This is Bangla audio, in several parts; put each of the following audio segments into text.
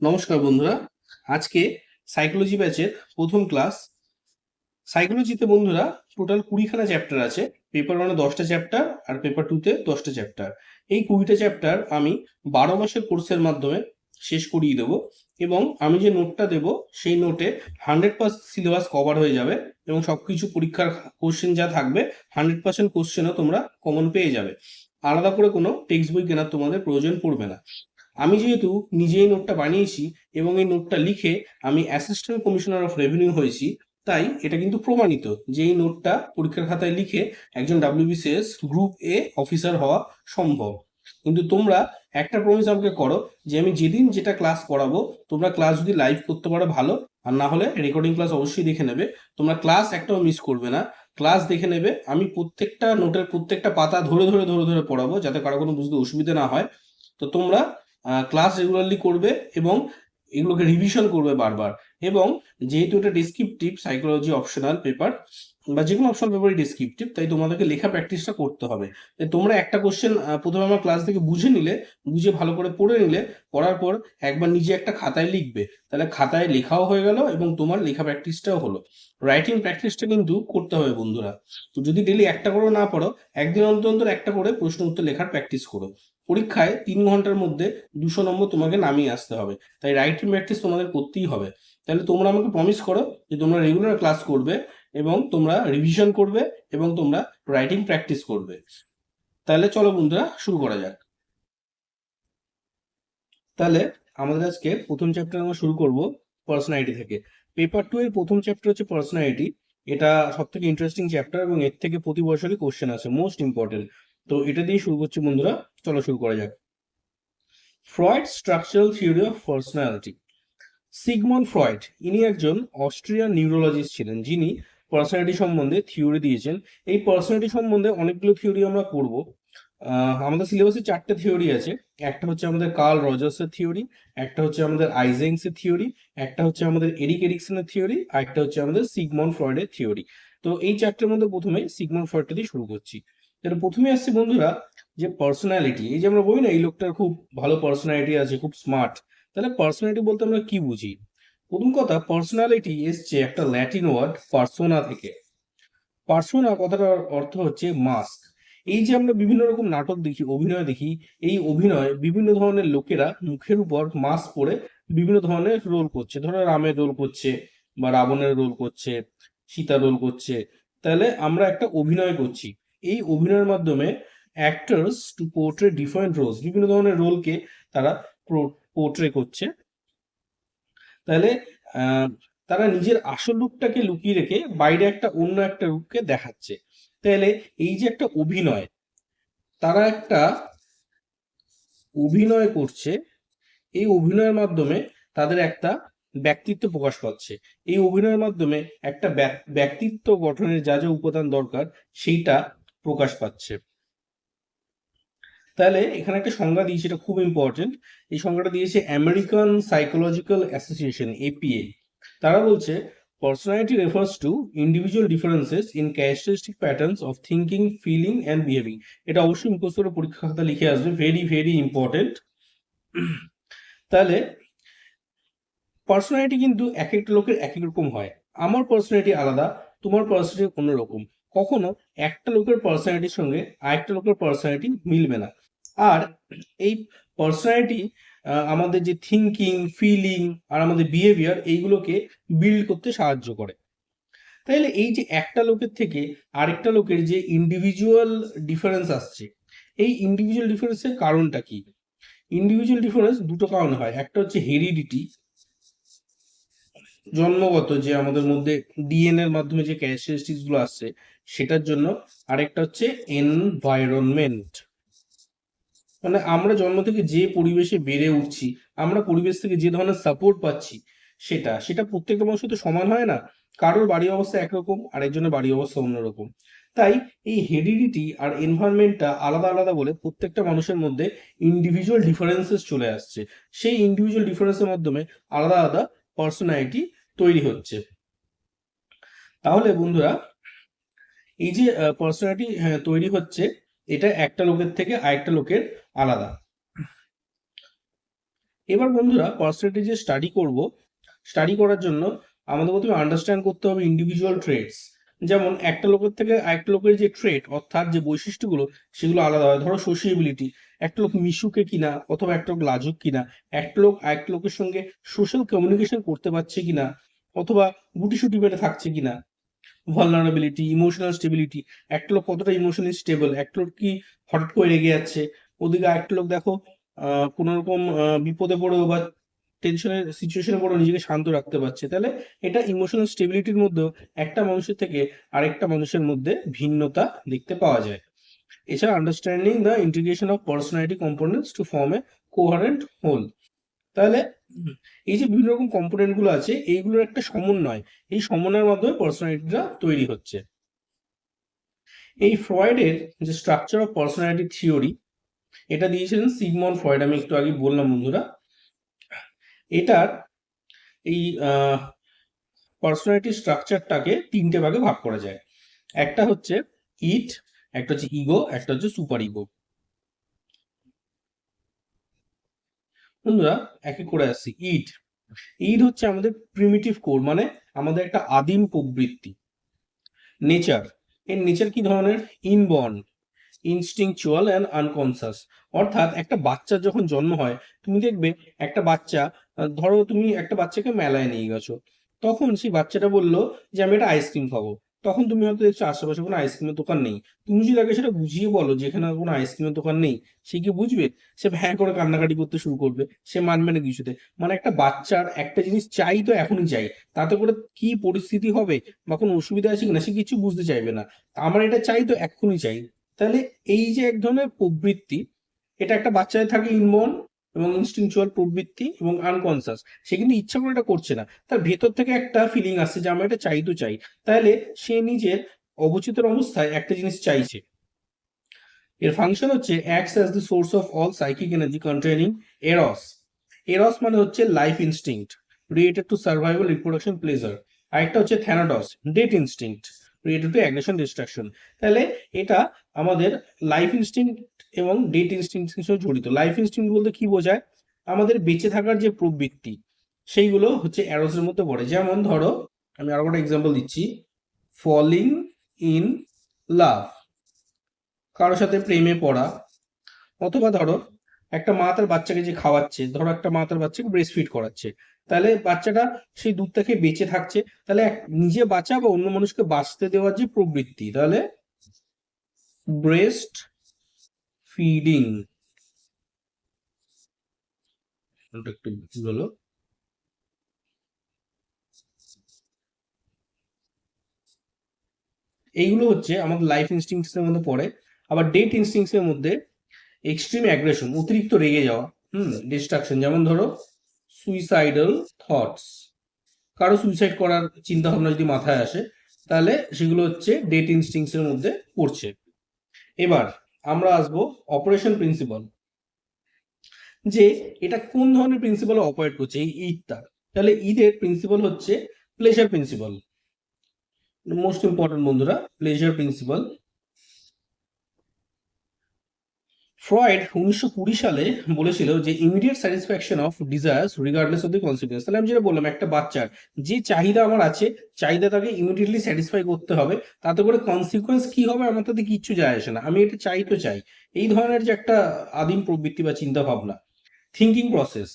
নমস্কার বন্ধুরা। আজকে সাইকোলজি ব্যাচের প্রথম ক্লাস। সাইকোলজিতে বন্ধুরা টোটাল 20খানা চ্যাপ্টার আছে। পেপার 1-এ 10টা চ্যাপ্টার আর পেপার 2-তে 10টা চ্যাপ্টার। এই 20টা চ্যাপ্টার আমি 12 মাসের কোর্সের মাধ্যমে শেষ করিয়ে দেবো, এবং আমি যে নোটটা দেবো সেই নোটে 100% সিলেবাস কভার হয়ে যাবে, এবং সবকিছু পরীক্ষার কোশ্চেন যা থাকবে 100% কোশ্চেনও তোমরা কমন পেয়ে যাবে। আলাদা করে কোনো টেক্সট বই কেনার তোমাদের প্রয়োজন পড়বে না। আমি যেহেতু নিজে এই নোটটা বানিয়েছি এবং এই নোটটা লিখে আমি অ্যাসিস্ট্যান্ট কমিশনার অফ রেভিনিউ হয়েছি, তাই এটা কিন্তু প্রমাণিত যে এই নোটটা পরীক্ষার খাতায় লিখে একজন ডাব্লিউবিসিএস গ্রুপ এ অফিসার হওয়া সম্ভব। কিন্তু তোমরা একটা প্রমিস আমাকে করো, যে আমি যেদিন যেটা ক্লাস করাবো তোমরা ক্লাস যদি লাইভ করতে পারো ভালো, আর না হলে রেকর্ডিং ক্লাস অবশ্যই দেখে নেবে। তোমরা ক্লাস একটাও মিস করবে না, ক্লাস দেখে নেবে। আমি প্রত্যেকটা নোটের প্রত্যেকটা পাতা ধরে ধরে ধরে ধরে পড়াবো, যাতে কারো কোনো বুঝতে অসুবিধা না হয়। তো তোমরা ক্লাস রেগুলারলি করবে এবং এগুলোকে রিভিশন করবে বারবার। এবং যেহেতু এটা ডেসক্রিপটিভ সাইকোলজি অপশনাল পেপার, বা যে কোনো অপশনাল পেপারই ডেসক্রিপটিভ, তাই তোমাদেরকে লেখা প্র্যাকটিসটা করতে হবে। তাই তোমরা একটা কোশ্চেন প্রথমে আমার ক্লাস থেকে বুঝে নিলে, বুঝে ভালো করে পড়ে নিলে, পড়ার পর একবার নিজে একটা খাতায় লিখবে, তাহলে খাতায় লেখাও হয়ে গেল এবং তোমার লেখা প্র্যাকটিসটাও হলো। রাইটিং প্র্যাকটিসটা কিন্তু করতে হবে বন্ধুরা। তো যদি ডেলি একটা করে না পড়ো, একদিন অন্তর অন্তর একটা করে প্রশ্ন উত্তর লেখার প্র্যাকটিস করো। পরীক্ষায় 3 ঘন্টার মধ্যে 200 নম্বর তোমাকে নামিয়ে আসতে হবে, তাই রাইটিং প্র্যাকটিস তোমাদের করতেই হবে। তাহলে তোমরা আমাকে প্রমিস করো যে তোমরা রেগুলার ক্লাস করবে এবং তোমরা রিভিশন করবে এবং তোমরা রাইটিং প্র্যাকটিস করবে। তাহলে চলো বন্ধুরা, শুরু করা যাক। তাহলে আমাদের আজকে প্রথম চ্যাপ্টার আমরা শুরু করব পার্সোনালিটি থেকে। পেপার 2 এর প্রথম চ্যাপ্টার হচ্ছে পার্সোনালিটি। এটা সব থেকে ইন্টারেস্টিং চ্যাপ্টার এবং এর থেকে প্রতি বছরই কোশ্চেন আছে, মোস্ট ইম্পর্টেন্ট। তো এটা দিয়ে শুরু করছি বন্ধুরা, চলো শুরু করা যাক। Freud structural theory of personality. Sigmund Freud ইনি একজন অস্ট্রিয়ান নিউরোলজিস্ট ছিলেন, যিনি পার্সোনালিটি সম্বন্ধে থিওরি দিয়েছেন। এই পার্সোনালিটি সম্বন্ধে অনেকগুলো থিওরি আমরা পড়ব। আমাদের সিলেবাসে 4টে থিওরি আছে। একটা হচ্ছে আমাদের কার্ল রজার্সের থিওরি, একটা হচ্ছে আমাদের আইজেন্কসের থিওরি, একটা হচ্ছে আমাদের এরিক এরিকসনের থিওরি, আর একটা হচ্ছে আমাদের সিগমন্ড ফ্রয়েডের থিওরি। তো এই 4টের মধ্যে প্রথমে সিগমন্ড ফ্রয়েডটা দিয়ে শুরু করছি। তাহলে প্রথমে আসছে বন্ধুরা, যে পার্সোনালিটি, এই যে আমরা বলি না এই লোকটার খুব ভালো পার্সোনালিটি আছে, খুব স্মার্ট। তাহলে পার্সোনালিটি বলতে আমরা কি বুঝি? প্রথম কথা, পার্সোনালিটি এসছে একটা ল্যাটিন ওয়ার্ড পার্সোনা থেকে। পার্সোনা কথাটার অর্থ হচ্ছে মাস্ক। এই যে আমরা বিভিন্ন রকম নাটক দেখি, অভিনয় দেখি, এই অভিনয় বিভিন্ন ধরনের লোকেরা মুখের উপর মাস্ক পরে বিভিন্ন ধরনের রোল করছে। ধরো রামের রোল করছে, বা রাবণের রোল করছে, সীতা রোল করছে। তাহলে আমরা একটা অভিনয় করছি। এই অভিনয়ের মাধ্যমে actors to portray different roles, বিভিন্ন ধরনের রোলকে তারা পোর্ট্রে করছে। তাহলে আহ, তারা নিজের আসল রূপটাকে লুকিয়ে রেখে বাইরে একটা অন্য একটা রূপকে দেখাচ্ছে। তাহলে এই যে একটা অভিনয়, তারা একটা অভিনয় করছে, এই অভিনয়ের মাধ্যমে তাদের একটা ব্যক্তিত্ব প্রকাশ পাচ্ছে। এই অভিনয়ের মাধ্যমে একটা ব্যক্তিত্ব গঠনের যা যা উপাদান দরকার সেইটা প্রকাশ পাচ্ছে। তাহলে এখানে একটা সংজ্ঞা দিয়েছে, এটা খুব ইম্পর্টেন্ট। এই সংজ্ঞাটা দিয়েছে আমেরিকান সাইকোলজিক্যাল অ্যাসোসিয়েশন, এপিএ। তারা বলছে personality refers to individual differences in characteristic patterns of thinking, feeling and behaving. এটা অবশ্যই মুখস্থ করে পরীক্ষা খাতা লিখে আসবে, ভেরি ভেরি ইম্পর্টেন্ট। তাহলে পার্সোনালিটি কিন্তু এক একটা লোকের এক এক রকম হয়। আমার পার্সোনালিটি আলাদা, তোমার পার্সোনালিটি অন্যরকম। কখনো একটা লোকের পার্সোনালিটির সঙ্গে আরেকটা লোকের পার্সোনালিটি মিলবে না। আর এই পার্সোনালিটি আমাদের যে থিঙ্কিং, ফিলিং আর আমাদের বিহেভিয়ার, এইগুলোকে বিল্ড করতে সাহায্য করে। তাইলে এই যে একটা লোকের থেকে আরেকটা লোকের যে ইন্ডিভিজুয়াল ডিফারেন্স আসছে, এই ইন্ডিভিজুয়াল ডিফারেন্সের কারণটা কি? ইন্ডিভিজুয়াল ডিফারেন্স দুটো কারণে হয়। একটা হচ্ছে হেরিডিটি, জন্মগত যে আমাদের মধ্যে ডিএনএ এর মাধ্যমে যে ক্যারেক্টারিস্টিক্স গুলো আসছে সেটার জন্য। আরেকটা হচ্ছে এনভায়রনমেন্ট, মানে আমরা জন্ম থেকে যে পরিবেশে বেড়ে উঠছি, আমরা পরিবেশ থেকে যে ধরনের সাপোর্ট পাচ্ছি, সেটা সেটা প্রত্যেকটা মানুষের তো সমান হয় না। কারোর বাড়ির অবস্থা একরকম, আরেকজনের বাড়ির অবস্থা অন্যরকম। তাই এই হেরিডিটি আর এনভায়রনমেন্টটা আলাদা আলাদা বলে প্রত্যেকটা মানুষের মধ্যে ইন্ডিভিজুয়াল ডিফারেন্সেস চলে আসছে। সেই ইন্ডিভিজুয়াল ডিফারেন্সের মাধ্যমে আলাদা আলাদা পার্সোনালিটি তৈরি হচ্ছে। তাহলে বন্ধুরা, এই যে পার্সোনালিটি তৈরি হচ্ছে, এটা একটা লোকের থেকে আরেকটা লোকের আলাদা। এবার বন্ধুরা পার্সোনালিটি যে স্টাডি করার জন্য আমাদের প্রথমে আন্ডারস্ট্যান্ড করতে হবে ইন্ডিভিজুয়াল ট্রেটস। যেমন একটা লোকের থেকে আরেকটা লোকের যে ট্রেট অর্থাৎ যে বৈশিষ্ট্যগুলো সেগুলো আলাদা হয়। ধরো সোশিয়েবিলিটি, একটা লোক মিশুকে কিনা অথবা একটা লোক লাজুক কিনা, একটা লোক আরেকটা লোকের সঙ্গে সোশ্যাল কমিউনিকেশন করতে পারছে কিনা অথবা গুটিসুটি মেরে থাকছে কিনা। ভালনারেবিলিটি, ইমোশনাল স্টেবিলিটি, একটা লোক কতটা ইমোশনালি স্টেবল, একটা লোক কি হঠাৎ করে রেগে যাচ্ছে, ওদিকে আরেকটা লোক দেখো কোনো রকম বিপদে পড়েও বা টেনশনের সিচুয়েশনে পড়েও নিজেকে শান্ত রাখতে পারছে। তাহলে এটা ইমোশনাল স্টেবিলিটির মধ্যেও একটা মানুষের থেকে আরেকটা মানুষের মধ্যে ভিন্নতা দেখতে পাওয়া যায়। এছাড়া understanding the integration of personality components to form a coherent whole. তাহলে এই যে বিভিন্ন রকম কম্পোনেন্ট গুলো আছে এইগুলোর একটা সমন্বয়, এই সমন্বয়ের মাধ্যমে পার্সোনালিটিটা তৈরি হচ্ছে। এই ফ্রয়েডের যে স্ট্রাকচার অফ পার্সোনালিটি থিওরি এটা দিয়েছিলেন সিগমন্ড ফ্রয়েড, আমি একটু আগে বললাম বন্ধুরা। এটার এই পার্সোনালিটি স্ট্রাকচারটাকে তিনটে ভাগে ভাগ করা যায়। একটা হচ্ছে ইট, একটা হচ্ছে ইগো, একটা হচ্ছে সুপার ইগো। বন্ধুরা এক এক করে আসছি। ইট হচ্ছে আমাদের প্রিমিটিভ কোর, মানে আমাদের একটা আদিম প্রবৃত্তি। নেচার, এর নেচার কি ধরনের? Inborn, instinctual and unconscious. অর্থাৎ একটা বাচ্চার যখন জন্ম হয় তুমি দেখবে একটা বাচ্চা, ধরো তুমি একটা বাচ্চাকে মেলায় নিয়ে গেছো, তখন সেই বাচ্চাটা বললো যে আমি একটা আইসক্রিম খাবো। তখন তুমি হয়তো দেখছো আশেপাশে কোনো আইসক্রিমের দোকান নেই। তুমি যদি তাকে সেটা বুঝিয়ে বলো যে এখানে কোনো আইসক্রিমের দোকান নেই, সে কি বুঝবে? সে ভ্যাঁ করে কান্নাকাটি করতে শুরু করবে, সে মানবে না কিছুতে। মানে একটা বাচ্চার একটা জিনিস চাই তো এখনই চাই, তাতে করে কি পরিস্থিতি হবে বা কোনো অসুবিধা আছে কিনা সে কিছু বুঝতে চাইবে না। আমার এটা চাই তো এখনই চাই। তাহলে এই যে এক ধরনের প্রবৃত্তি, এটা একটা বাচ্চাদের থাকে ইনবর্ন এবং ইনস্টিংচুয়াল প্রবৃত্তি এবং আনকনসাস। সে কিন্তু ইচ্ছা করে এটা করছে না, তার ভেতর থেকে একটা ফিলিং আসছে যে আমার এটা চাই তো চাই। তাহলে সে নিজের অবচেতন অবস্থায় একটা জিনিস চাইছে। এর ফাংশন হচ্ছে acts as the source of all psychic energy containing eros. Eros মানে হচ্ছে life instinct related to survival, reproduction, pleasure. আরেকটা হচ্ছে thanatos, death instinct related to aggression, destruction. তাহলে এটা আমাদের লাইফ ইনস্টিংক্ট এবং ডেথ ইনস্টিংক্ট সঙ্গে জড়িত। লাইফ ইনস্টিংক্ট বলতে কি বোঝায়? আমাদের বেঁচে থাকার যে প্রবৃত্তি সেইগুলো হচ্ছে অ্যারোসের মধ্যে পড়ে। যেমন ধরো আমি আরো একটা এক্সাম্পল দিচ্ছি, ফলিং ইন লাভ, কারোর সাথে প্রেমে পড়া। অথবা ধরো একটা মা তার বাচ্চাকে যে খাওয়াচ্ছে, ধরো একটা মা তার বাচ্চাকে ব্রেস্ট ফিড করাচ্ছে, তাহলে বাচ্চাটা সেই দুধটা খেয়ে বেঁচে থাকছে। তাহলে নিজে বাঁচা বা অন্য মানুষকে বাঁচতে দেওয়ার যে প্রবৃত্তি, তাহলে ব্রেস্ট ফিডিং। একটু ভুল হলো। এইগুলো হচ্ছে আমাদের লাইফ ইনস্টিংক্টস এর মধ্যে পড়ে। আবার ডেট ইনস্টিংক্টস এর মধ্যে এক্সট্রিম অ্যাগ্রেশন, অতিরিক্ত রেগে যাওয়া, ডিস্ট্রাকশন। যেমন ধরো সুইসাইডাল থটস, কারো সুইসাইড করার চিন্তা ভাবনা যদি মাথায় আসে তাহলে সেগুলো হচ্ছে ডেট ইনস্টিংক্টস এর মধ্যে পড়ছে। এবার আমরা আসবো অপারেশন প্রিন্সিপাল, যে এটা কোন ধরনের প্রিন্সিপাল অপারেট করছে এই ঈদটা। তাহলে ঈদের প্রিন্সিপাল হচ্ছে প্লেজার প্রিন্সিপাল, মোস্ট ইম্পর্টেন্ট বন্ধুরা, প্লেজার প্রিন্সিপাল। ফ্রয়েড 1920 সালে বলেছিল যে immediate satisfaction of desires regardless of the consequence. তাহলে আমি যেটা বললাম, একটা বাচ্চার যে চাহিদা আমার আছে, চাহিদা তাকে ইমিডিয়েটলি স্যাটিসফাই করতে হবে, তাতে করে কনসিকুয়েন্স কি হবে আমার তাতে কিচ্ছু যায় আসে না, আমি এটা চাই তো চাই। এই ধরনের যে একটা আদিম প্রবৃত্তি বা চিন্তা ভাবনা। থিঙ্কিং প্রসেস,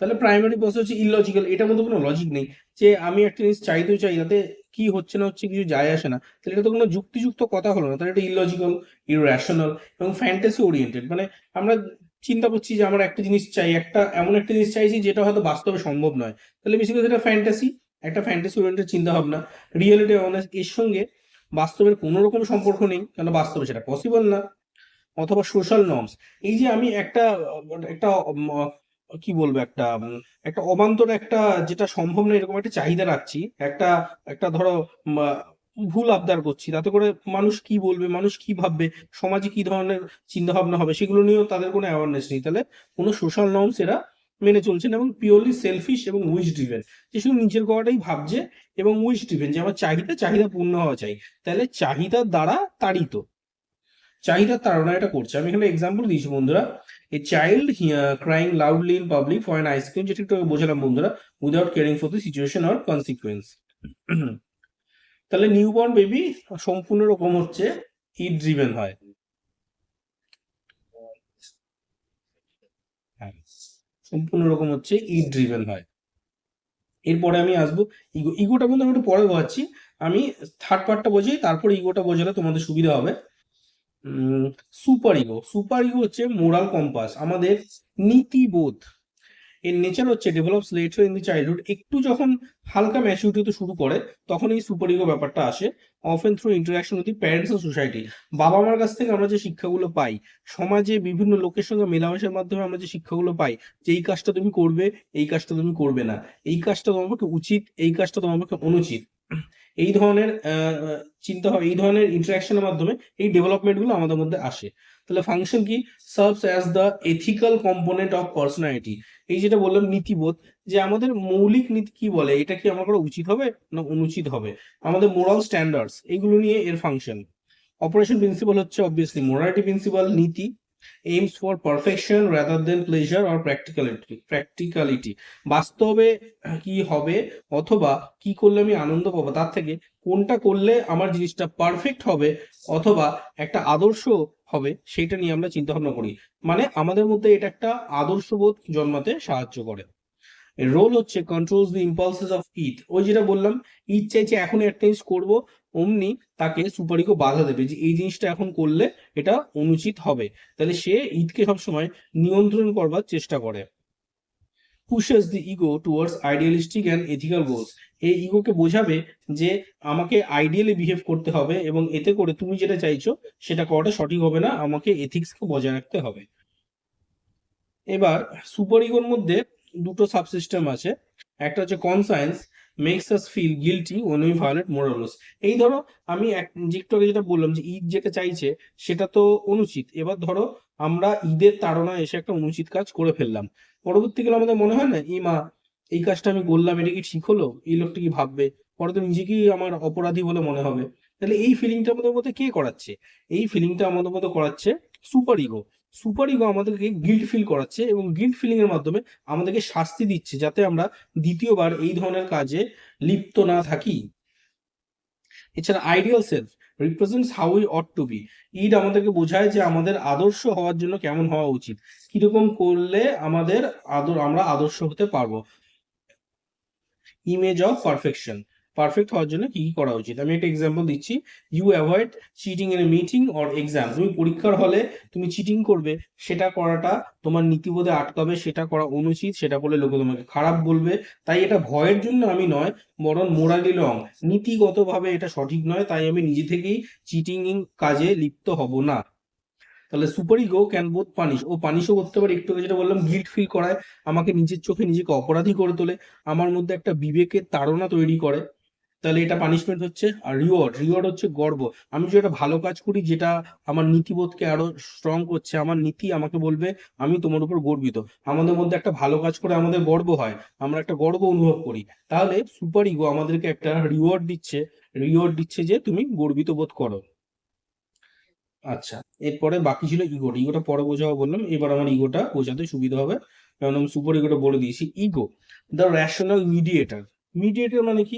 তাহলে প্রাইমারি প্রসেস হচ্ছে ইলজিক্যাল, এটার মধ্যে কোনো লজিক নেই। যে আমি একটা জিনিস চাইতেও চাই, তাতে কি হচ্ছে না হচ্ছে কিছু যায় আসে না, তাহলে এটা তো কোনো যুক্তিযুক্ত কথা হলো না, তাহলে এটা ইলজিক্যাল, ইররেশনাল এবং ফ্যান্টাসি ওরিয়েন্টেড। মানে আমরা চিন্তা করছি যে আমরা একটা জিনিস চাই, একটা এমন একটা জিনিস চাইছি যেটা হয়তো বাস্তবে সম্ভব নয়, তাহলে বেসিক্যালি এটা ফ্যান্টাসি, একটা ফ্যান্টাসি ওরিয়েন্টেড চিন্তা ভাবনা। রিয়েলিটি অ্যাওয়ারনেস, এর সঙ্গে বাস্তবের কোনো রকম সম্পর্ক নেই, কারণ বাস্তবে সেটা পসিবল না। অথবা সোশ্যাল নর্মস, এই যে আমি একটা একটা কি বলবো, একটা একটা অবান্তর একটা যেটা সম্ভব না এরকম একটা চাহিদা রাখছি, একটা একটা ধরো উম, আহ, ভুল আবদার করছি, তাতে করে মানুষ কি বলবে, মানুষ কি ভাববে, সমাজে কি ধরনের চিন্তা ভাবনা হবে সেগুলো নিয়েও তাদের কোনো অ্যাওয়ারনেস নেই। তাহলে কোনো সোশ্যাল নর্মস এরা মেনে চলছে না এবং পিওরলি সেলফিশ এবং উইশ ড্রিভেন, যে শুধু নিজের কথাটাই ভাবছে এবং উইশ ড্রিভেন, যে আমার চাহিদা চাহিদা পূর্ণ হওয়া চাই। তাহলে চাহিদার দ্বারা তাড়িত, চাহিদার তাড়না এটা করছে। আমি এখানে এক্সাম্পল দিয়েছি বন্ধুরা, a child crying loudly in public for an ice cream, যেটা একটু বোঝালাম বন্ধুরা, without caring for the situation or consequence. তাহলে নিউবর্ন বেবি সম্পূর্ণ রকম হচ্ছে ইট ড্রিভেন হয়। হ্যাঁ, সম্পূর্ণ রকম হচ্ছে ইট ড্রিভেন হয়। এরপরে আমি আসবো ইগো। ইগোটা বন্ধু আমি একটু পরে বোঝাচ্ছি, আমি থার্ড পার্টটা বোঝাই, তারপর ইগোটা বোঝালে তোমাদের সুবিধা হবে। Super ego. সুপার ইগো হচ্ছে মোরাল কম্পাস, আমাদের নীতিবোধ। এর নেচার হচ্ছে develops letter in the childhood, একটু যখন হালকা ম্যাচুরিটি হতে শুরু করে তখন এই সুপার ইগো ব্যাপারটা আসে। Often through interaction with the parents and society, বাবা মার কাছ থেকে আমরা যে শিক্ষাগুলো পাই, সমাজে বিভিন্ন লোকের সঙ্গে মেলামেশার মাধ্যমে আমরা যে শিক্ষাগুলো পাই, যে এই কাজটা তুমি করবে, এই কাজটা তুমি করবে না, এই কাজটা তোমার পক্ষে উচিত, এই কাজটা তোমার পক্ষে অনুচিত, এই ধরনের চিন্তা হয়, এই ধরনের ইন্টারাকশনের মাধ্যমে এই ডেভেলপমেন্ট গুলো আমাদের মধ্যে আসে। তাহলে ফাংশন কি? Serves as the ethical component of personality. এই যেটা বললাম নীতিবোধ, যে আমাদের মৌলিক নীতি কি বলে, এটা কি আমার করা উচিত হবে না অনুচিত হবে, আমাদের মোরাল স্ট্যান্ডার্ডস, এইগুলো নিয়ে এর ফাংশন। অপারেশন প্রিন্সিপাল হচ্ছে অবভিয়াসলি মোরালিটি প্রিন্সিপাল, নীতি। Aims for perfection rather than pleasure or practicality, বাস্তবে কি হবে অথবা কি করলে আমি আনন্দ পাবো, তার থেকে কোনটা করলে আমার জিনিসটা পারফেক্ট হবে অথবা একটা আদর্শ হবে, সেটা নিয়ে আমরা চিন্তা ভাবনা করি। মানে আমাদের মধ্যে এটা একটা আদর্শবোধ জন্মাতে সাহায্য করে। রোল হচ্ছে controls the impulses of it. ওই যেটা বললাম, ইট চাইছে এখনই একটা জিনিস করবো, অমনি তাকে সুপারিকো বাধা দেবে যে এই জিনিসটা এখন করলে এটা অনুচিত হবে। তাহলে সে ইটকে সবসময় নিয়ন্ত্রণ করবার চেষ্টা করে। Pushes the ego towards idealistic and ethical goals, এই ইগোকে বোঝাবে যে আমাকে আইডিয়ালি বিহেভ করতে হবে এবং এতে করে তুমি যেটা চাইছো সেটা করাটা সঠিক হবে না, আমাকে এথিক্সকে বজায় রাখতে হবে। এবার সুপার ইগোর মধ্যে দুটো সাবসিস্টেম আছে। একটা হচ্ছে conscience, makes us feel guilty when we violate moral rules. এই ধরো আমি একটু আগে যেটা বললাম যে ঈদ যেটা চাইছে সেটা তো অনুচিত, এবার ধরো আমরা ঈদের তাড়নায় এসে একটা অনুচিত কাজ করে ফেললাম, পরবর্তীকালে আমাদের মনে হয় না ই মা এই কাজটা আমি করলাম, এটা কি ঠিক হলো, এই লোকটা কি ভাববে, পরে তো নিজেকেই আমার অপরাধী বলে মনে হবে। তাহলে এই ফিলিংটা আমাদের মধ্যে কে করাচ্ছে? এই ফিলিংটা আমাদের মধ্যে করাচ্ছে সুপার ইগো। সুপার ইগো আমাদেরকে গিল্ট ফিল করাচ্ছে এবং গিল্ট ফিলিং এর মাধ্যমে আমাদেরকে শাস্তি দিচ্ছে যাতে আমরা দ্বিতীয়বার এই ধরনের কাজে লিপ্ত না থাকি। এছাড়া ideal self represents how we ought to be. Id আমাদেরকে বোঝায় যে আমাদের আদর্শ হওয়ার জন্য কেমন হওয়া উচিত, কিরকম করলে আমাদের আমরা আদর্শ হতে পারবো। ইমেজ অফ পারফেকশন, পারফেক্ট হওয়ার জন্য কি কি করা উচিত, আমি একটা এক্সাম্পল দিচ্ছি। You avoid cheating in a meeting or exam, তুমি পরীক্ষার হলে তুমি চিটিং করবে, সেটা করাটা তোমার নীতিবোধে আটকাবে, সেটা করা অনুচিত, সেটা করলে লোকে তোমাকে খারাপ বলবে। তাই এটা ভয়ের জন্য আমি নয়, বরং মোরালি রং, নীতিগতভাবে এটা সঠিক নয়, তাই আমি নিজে থেকেই চিটিং কাজে লিপ্ত হব না। তাহলে superego can both punish, ও পানিশও করতে পারে, একটু আগে যেটা বললাম গিল্ট ফিল করায়, আমাকে নিজের চোখে নিজেকে অপরাধী করে তোলে, আমার মধ্যে একটা বিবেকের তাড়না তৈরি করে, তাহলে এটা পানিশমেন্ট হচ্ছে। আর রিওয়ার্ড, রিওয়ার্ড হচ্ছে গর্ব, আমি যদি একটা ভালো কাজ করি যেটা আমার নীতিবোধকে আরো স্ট্রং করছে, আমার নীতি আমাকে বলবে আমি তোমার উপর গর্বিত, আমাদের মধ্যে একটা ভালো কাজ করে আমাদের গর্ব হয়, আমরা একটা গর্ব অনুভব করি, তাহলে সুপার ইগো আমাদেরকে একটা রিওয়ার্ড দিচ্ছে, রিওয়ার্ড দিচ্ছে যে তুমি গর্বিত বোধ করো। আচ্ছা, এরপরে বাকি ছিল ইগোটা, ইগোটা পরে বোঝাবো বললাম, এবার আমার ইগোটা বোঝাতে সুবিধা হবে কারণ আমি সুপার ইগোটা বলে দিয়েছি। Ego the rational mediator. Mediator মানে কি?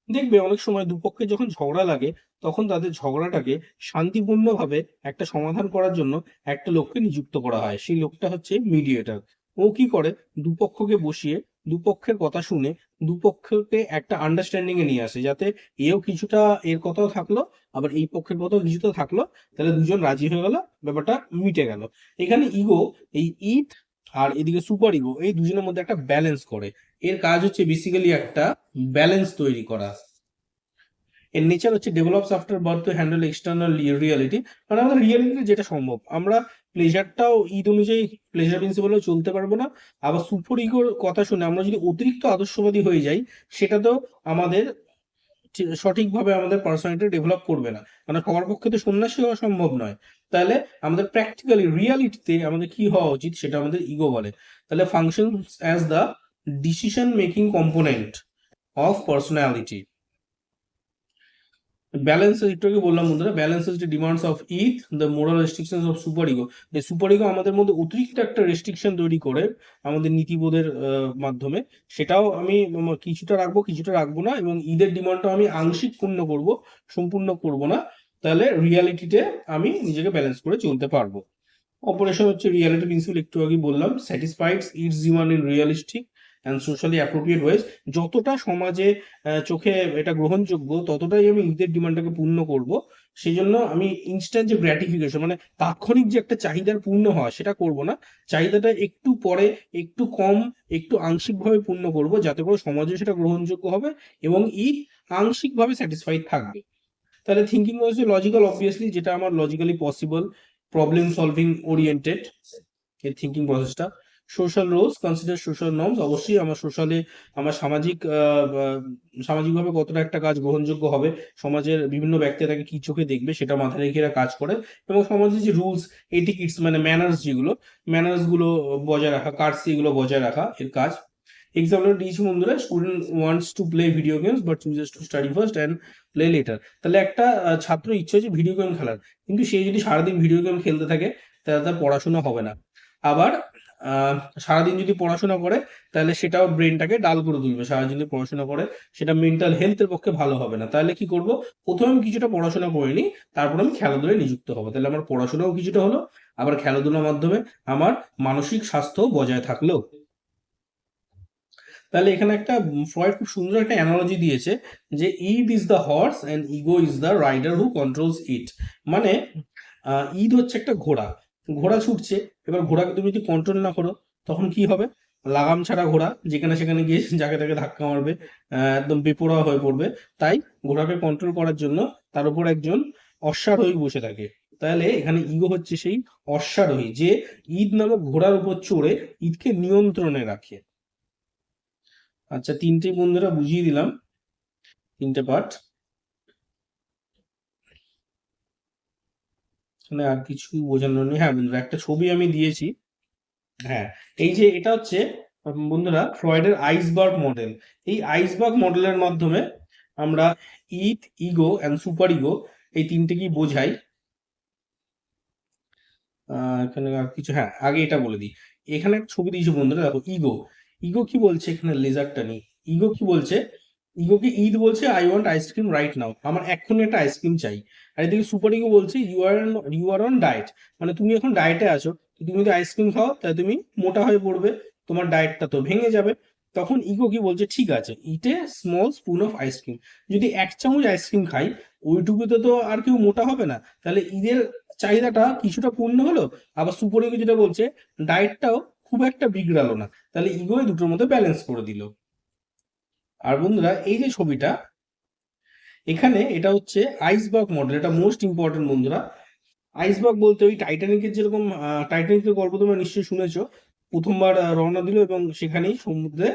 দেখবে অনেক সময় দুপক্ষে যখন ঝগড়া লাগে তখন তাদের ঝগড়াটাকে শান্তিপূর্ণভাবে একটা সমাধান করার জন্য একটা লোককে নিযুক্ত করা হয়, সেই লোকটা হচ্ছে মিডিয়েটর। ও কি করে, দুপক্ষকে বসিয়ে দুপক্ষের কথা শুনে দুপক্ষকে একটা আন্ডারস্ট্যান্ডিং এ নিয়ে আসে, যাতে এও কিছুটা এর কথাও থাকলো আবার এই পক্ষের কথাও কিছুটা থাকলো, তাহলে দুজন রাজি হয়ে গেল, ব্যাপারটা মিটে গেল। এখানে ইগো, এই ইট আর এদিকে সুপার ইগো, এই দুজনের মধ্যে একটা ব্যালেন্স করে, এর কাজ হচ্ছে বেসিক্যালি একটা ব্যালেন্স তৈরি করা। এর নেচার হচ্ছে develops after birth to handle external reality, মানে আমাদের রিয়েলিটি যেটা সম্ভব, আমরা প্লেজারটাও ঈদ অনুযায়ী প্লেজার প্রিন্সিপালও চলতে পারবো না, আবার সুপার ইগোর কথা শুনে আমরা যদি অতিরিক্ত আদর্শবাদী হয়ে যাই সেটা তো আমাদের সঠিকভাবে আমাদের পার্সোনালিটি ডেভেলপ করবে না, মানে সবার পক্ষে তো সন্ন্যাসী হওয়া সম্ভব নয়। তাহলে আমাদের প্র্যাকটিক্যালি রিয়ালিটিতে আমাদের কি হওয়া উচিত সেটা আমাদের ইগো বলে। তাহলে functions as the decision making component of personality. Balances একটু আগে বললাম বন্ধুরা, balances the demands of id, the moral restrictions of superego. এই সুপার ইগো আমাদের মধ্যে অতিরিক্ত একটা রেস্ট্রিকশন তৈরি করে আমাদের নীতিবোধের মাধ্যমে, সেটাও আমি কিছুটা রাখবো কিছুটা রাখবো না, এবং ঈদের ডিমান্ডটাও আমি আংশিক পূর্ণ করব, সম্পূর্ণ করব না। তাহলে রিয়ালিটিতে আমি নিজেকে ব্যালেন্স করে চলতে পারবো। অপারেশন হচ্ছে রিয়ালিটি প্রিন্সিপাল, একটু আগে বললাম। Satisfies its demand in realistic and socially appropriate ways. যতটা সমাজে চোখে এটা গ্রহণযোগ্য, ততটাই আমি ঈদের ডিমান্ডটাকে পূর্ণ করব। সেই জন্য আমি ইনস্ট্যান্ট যে গ্র্যাটিফিকেশন, মানে তাৎক্ষণিক যে একটা চাহিদার পূর্ণ হয়, সেটা করব না। চাহিদাটা একটু পরে, একটু কম, একটু আংশিকভাবে পূর্ণ করব, যাতে করে সমাজে সেটা গ্রহণযোগ্য হবে এবং ঈদ আংশিকভাবে স্যাটিসফাইড থাকবে। তাহলে থিঙ্কিং হচ্ছে লজিক্যাল, অবভিয়াসলি, যেটা আমার logically possible, problem solving oriented এই থিঙ্কিং প্রসেসটা। Social roles consider social norms, অবশ্যই আমার সোশ্যালে, আমার সামাজিকভাবে কতটা একটা কাজ গ্রহণযোগ্য হবে, সমাজের বিভিন্ন ব্যক্তি তাকে কি চোখে দেখবে, সেটা মাথায় রেখে এরা কাজ করে। এবং সমাজের যে রুলস, এটিকিটস মানে ম্যানার্স, যেগুলো ম্যানার্স গুলো বজায় রাখা, কার্সি এগুলো বজায় রাখা এর কাজ। এক্সাম্পল দিয়েছি বন্ধুরা, student wants to play video games but chooses to study first and play letter. তাহলে একটা ছাত্র ইচ্ছে হচ্ছে ভিডিও গেম খেলার, কিন্তু সে যদি সারাদিন ভিডিও গেম খেলতে থাকে, তাহলে তার পড়াশোনা হবে না। আবার আহ, সারাদিন যদি পড়াশোনা করে, তাহলে সেটাও ব্রেনটাকে ডাল করে তুলবে। সারাদিন যদি পড়াশোনা করে, সেটা মেন্টাল হেলথের পক্ষে ভালো হবে না। তাহলে কি করব, প্রথমে আমি কিছুটা পড়াশোনা করে নিই, তারপর আমি খেলাধুলায় নিযুক্ত হবো। তাহলে আমার পড়াশোনাও কিছুটা হলো, আবার খেলাধুলার মাধ্যমে আমার মানসিক স্বাস্থ্য বজায় থাকলো। তাহলে এখানে একটা ফ্রয়েড খুব সুন্দর একটা অ্যানালজি দিয়েছে, যে id is the horse and ego is the rider who controls it. মানে ঈদ হচ্ছে একটা ঘোড়া, ঘোড়া ছুটছে, এবার ঘোড়াকে তুমি যদি কন্ট্রোল না করো, তখন কি হবে? লাগাম ছাড়া ঘোড়া যেখানে সেখানে গিয়ে যাকে তাকে ধাক্কা মারবে, একদম বেপরোয়া হয়ে পড়বে। তাই ঘোড়াকে কন্ট্রোল করার জন্য তার উপর একজন অশ্বারোহী বসে থাকে। তাহলে এখানে ইগো হচ্ছে সেই অশ্বারোহী, যে ঈদ নামক ঘোড়ার উপর চড়ে ঈদকে নিয়ন্ত্রণে রাখে। আচ্ছা, তিনটে বন্ধুরা বুঝিয়ে দিলাম, তিনটে পার্ট। এখানে আর কিছু বোঝানোর নেই। হ্যাঁ বন্ধুরা, একটা ছবি আমি দিয়েছি। হ্যাঁ, এই যে এটা হচ্ছে বন্ধুরা ফ্রয়েডের আইসবার্গ মডেল। এই আইসবার্গ মডেলের মাধ্যমে আমরা ইথ, ইগো অ্যান্ড সুপার ইগো এই তিনটেকেই বোঝাই। এখানে আর কিছু, হ্যাঁ আগে এটা বলে দিই। এখানে একটা ছবি দিয়েছি বন্ধুরা, দেখো ইগো। ইগো কি বলছে, এখানে লেজারটা নেই। ইগো কি বলছে, ইগোকে ঈদ বলছে I want ice cream right now, আমার এক্ষুনি একটা আইসক্রিম চাই। আর এদিকে সুপার ইগো বলছে ইউ আর অন ডায়েট, মানে তুমি এখন ডায়েটে আছো, তুমি যদি আইসক্রিম খাও তাহলে তুমি মোটা হয়ে পড়বে, তোমার ডায়েটটা তো ভেঙে যাবে। তখন ইগো কি বলছে, ঠিক আছে, ইট a small spoon of ice cream, যদি 1 চামচ আইসক্রিম খাই, ওইটুকুতে তো আর কেউ মোটা হবে না। তাহলে ঈদের চাহিদাটা কিছুটা পূর্ণ হলো, আবার সুপার ইগো যেটা বলছে ডায়েটটাও খুব একটা বিগড়ালো না। তাহলে ইগো এই দুটোর মধ্যে ব্যালেন্স করে দিল। আর বন্ধুরা, এই যে ছবিটা, এখানে এটা হচ্ছে আইসবার্গ মডেল, এটা মোস্ট ইম্পর্টেন্ট বন্ধুরা। আইসবার্গ বলতে ওই টাইটানিকের যেরকম, টাইটানিকের গল্প তোমরা নিশ্চয়ই শুনেছো। প্রথমবার রওনা দিল এবং সেখানেই সমুদ্রে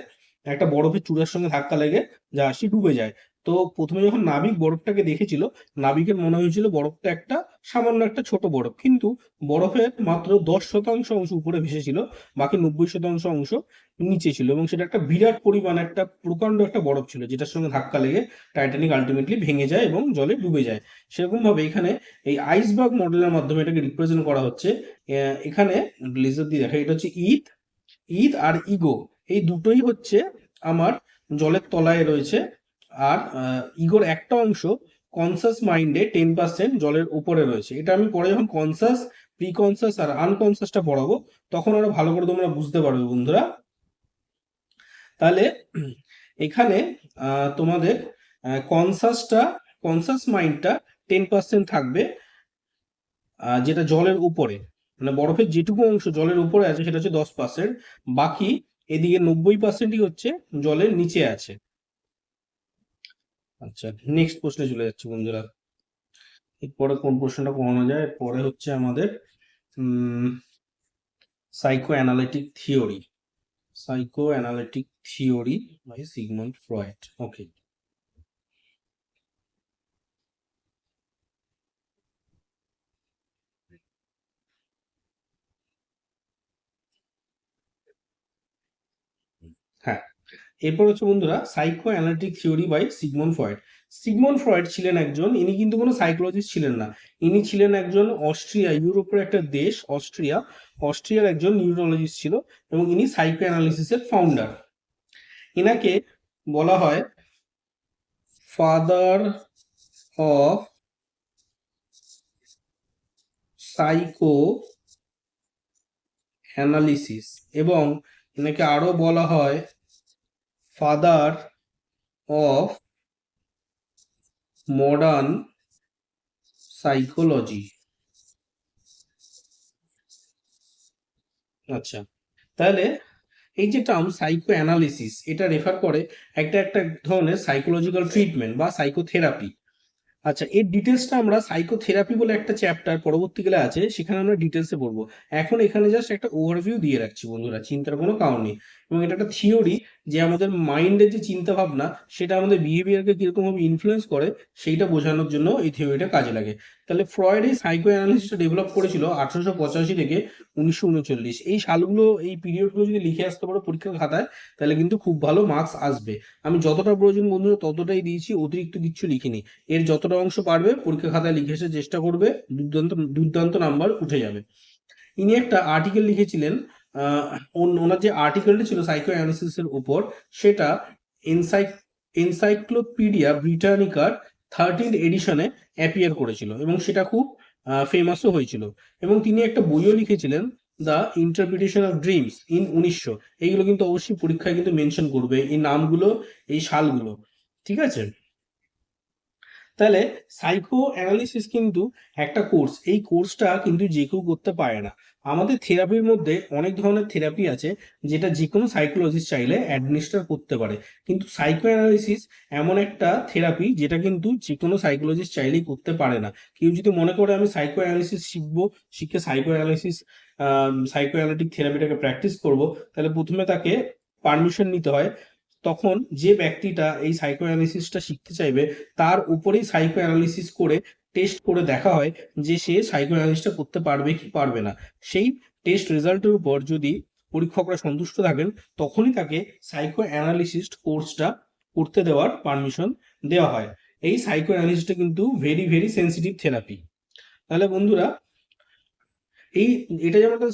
একটা বরফের চূড়ার সঙ্গে ধাক্কা লেগে জাহাজটি ডুবে যায়। তো প্রথমে যখন নাবিক বরফটাকে দেখেছিল, নাবিকের মনে হয়েছিল বরফটা একটা সামান্য একটা ছোট বরফ, কিন্তু বরফের মাত্র 10% অংশ উপরে ভেসেছিল, বাকি 90% অংশ নিচে ছিল, এবং সেটা একটা বিরাট পরিমাণ, একটা প্রকাণ্ড একটা বরফ ছিল, যেটার সঙ্গে ধাক্কা লেগে টাইটানিক আলটিমেটলি ভেঙে যায় এবং জলে ডুবে যায়। সেরকম ভাবে এখানে এই আইসবার্গ মডেলের মাধ্যমে এটাকে রিপ্রেজেন্ট করা হচ্ছে। এখানে লেজার দিয়ে দেখা, এটা হচ্ছে ঈদ, ঈদ আর ইগো, এই দুটোই হচ্ছে আমার জলের তলায় রয়েছে। আর ইগোর একটা অংশ কনসাস মাইন্ডে 10% জলের উপরে রয়েছে। এটা আমি পরে যখন কনসাস, প্রিকনসাস আর আনকনসাসটা পড়াবো, তখন আরো ভালো করে তোমরা বুঝতে পারবে বন্ধুরা। তাহলে এখানে তোমাদের কনসাসটা, কনসাস মাইন্ডটা 10% থাকবে, যেটা জলের উপরে, মানে বরফের যেটুকু অংশ জলের উপরে আছে সেটা হচ্ছে 10%। বাকি এদিকে 90%ই হচ্ছে জলের নিচে আছে। আচ্ছা, নেক্সট প্রশ্নে চলে যাচ্ছে বন্ধুরা। এরপরে কোন প্রশ্নটা করানো যায়, পরে হচ্ছে আমাদের psychoanalytic theory, psychoanalytic theory by Sigmund Freud. Okay. হ্যাঁ, এরপর হচ্ছে বন্ধুরা psychoanalytic theory by Sigmund Freud. Sigmund Freud ছিলেন একজন, ইনি কিন্তু কোনো সাইকোলজিস্ট ছিলেন না, ইনি ছিলেন একজন অস্ট্রিয়া, ইউরোপের একটা দেশ অস্ট্রিয়া, অস্ট্রিয়ার একজন নিউরোলজিস্ট ছিল এবং ইনি সাইকো অ্যানালিসিসের ফাউন্ডার। এনাকে বলা হয় ফাদার অফ সাইকো অ্যানালিসিস এবং এনাকে আরো বলা হয় ফাদার অফ মডার্ন সাইকোলজি। আচ্ছা, তাহলে এই যে টার্ম সাইকো অ্যানালিসিস, এটা রেফার করে একটা একটা ধরনের সাইকোলজিক্যাল ট্রিটমেন্ট বা সাইকোথেরাপি। আচ্ছা, এর ডিটেলসটা আমরা সাইকোথেরাপি বলে একটা চ্যাপ্টার পরবর্তীকালে আছে, সেখানে আমরা ডিটেলসে পড়বো। এখন এখানে জাস্ট একটা ওভারভিউ দিয়ে রাখছি বন্ধুরা, চিন্তার কোনো কারণ নেই। এবং এটা একটা থিওরি যে আমাদের মাইন্ডের যে চিন্তা ভাবনা সেটা আমাদের বিহেভিয়ারকে কিরকম ভাবে ইনফ্লুয়েন্স করে সেইটা বোঝানোর জন্য এই থিওরিটা কাজে লাগে। তাহলে ফ্রয়েড এই সাইকো অ্যানালিসিসটা ডেভেলপ করেছিল 1885 থেকে 1939। এই সালগুলো, এই পিরিয়ডগুলো যদি লিখে আসতে পারো পরীক্ষার খাতায়, তাহলে কিন্তু খুব ভালো মার্কস আসবে। আমি যতটা প্রয়োজন বন্ধুরা ততটাই দিয়েছি, অতিরিক্ত কিচ্ছু লিখিনি। এর যতটা অংশ পারবে পরীক্ষা খাতায় লিখে আসার চেষ্টা করবে, দুর্দান্ত দুর্দান্ত নাম্বার উঠে যাবে। ইনি একটা আর্টিকেল লিখেছিলেন, ওনার যে আর্টিকেলটা ছিল সাইকো অ্যানালিসিসের উপর, সেটা এনসাইক্লোপিডিয়া ব্রিটানিকার 13th এডিশনে অ্যাপিয়ার করেছিল এবং সেটা খুব ফেমাসও হয়েছিল। এবং তিনি একটা বইও লিখেছিলেন, the interpretation of dreams in 1900। এইগুলো কিন্তু অবশ্যই পরীক্ষায় কিন্তু মেনশন করবে, এই নামগুলো, এই সালগুলো, ঠিক আছে? তাহলে সাইকো অ্যানালিসিস কিন্তু একটা কোর্স, এই কোর্সটা কিন্তু যে কেউ করতে পারে না। আমাদের থেরাপির মধ্যে অনেক ধরনের থেরাপি আছে যেটা যে কোনো সাইকোলজিস্ট চাইলে অ্যাডমিনিস্টার করতে পারে, কিন্তু সাইকো অ্যানালিসিস এমন একটা থেরাপি যেটা কিন্তু যে কোনো সাইকোলজিস্ট চাইলেই করতে পারে না। কেউ যদি মনে করে আমি সাইকো অ্যানালিসিস শিখবো, শিখে সাইকো অ্যানালিসিস সাইকো অ্যানালিটিক থেরাপিটাকে প্র্যাকটিস করব, তাহলে প্রথমে তাকে পারমিশন নিতে হয়। তখন যে ব্যক্তিটা এই সাইকো অ্যানালিসিসটা শিখতে চাইবে তার উপরেই সাইকো অ্যানালিসিস করে টেস্ট করে দেখা হয় যে সে সাইকো অ্যানালিসিসটা করতে পারবে কি পারবে না। সেই টেস্ট রেজাল্টের উপর যদি পরীক্ষকরা সন্তুষ্ট থাকেন, তখনই তাকে সাইকো অ্যানালিসিস্ট কোর্সটা করতে দেওয়ার পারমিশন দেওয়া হয়। এই সাইকো অ্যানালিসিসটা কিন্তু ভেরি ভেরি সেন্সিটিভ থেরাপি। তাহলে বন্ধুরা, এই এটা যেমন একটা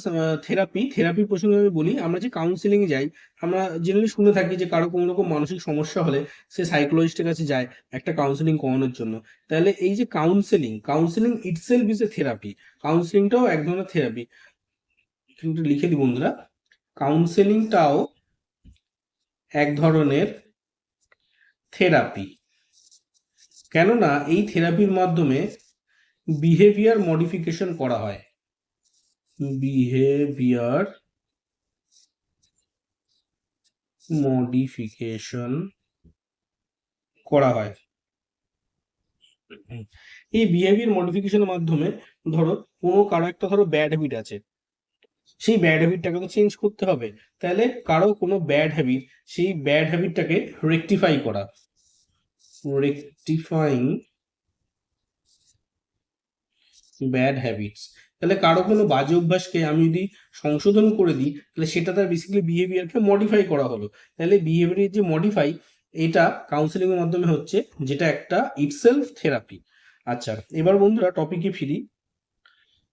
থেরাপির প্রসঙ্গে আমি বলি, আমরা যে কাউন্সিলিং এ যাই, আমরা জেনারেলি শুনে থাকি যে কারো কোনো রকম মানসিক সমস্যা হলে সে সাইকোলজিস্টের কাছে যায় একটা কাউন্সিলিং করানোর জন্য। তাহলে এই যে counselling itself is a therapy, কাউন্সিলিংটাও এক ধরনের থেরাপি। কিন্তু লিখে দিই বন্ধুরা, কাউন্সিলিংটাও এক ধরনের থেরাপি। কেননা এই থেরাপির মাধ্যমে বিহেভিয়ার মডিফিকেশন করা হয়, বিহেভিয়ার মডিফিকেশন করা হয়। এই বিহেভিয়ার মডিফিকেশনের মাধ্যমে ধরো কোনো কারো একটা ধরো ব্যাড হ্যাবিট আছে, সেই ব্যাড হ্যাবিটটাকে তো চেঞ্জ করতে হবে। তাহলে কারো কোনো ব্যাড হ্যাবিট, সেই ব্যাড হ্যাবিটটাকে রেকটিফাই করা, রেকটিফাইং ব্যাড হ্যাবিটস। তাহলে কারো কোনো বাজে অভ্যাসকে আমি যদি সংশোধন করে দিই, তাহলে সেটা তার বেসিক্যালি বিহেভিয়ারকে মডিফাই করা হলো। তাহলে বিহেভিয়ারের যে মডিফাই, এটা কাউন্সিলিং এর মাধ্যমে হচ্ছে, যেটা একটা ইটসেলফ থেরাপি। আচ্ছা, এবার বন্ধুরা টপিকে ফিরি,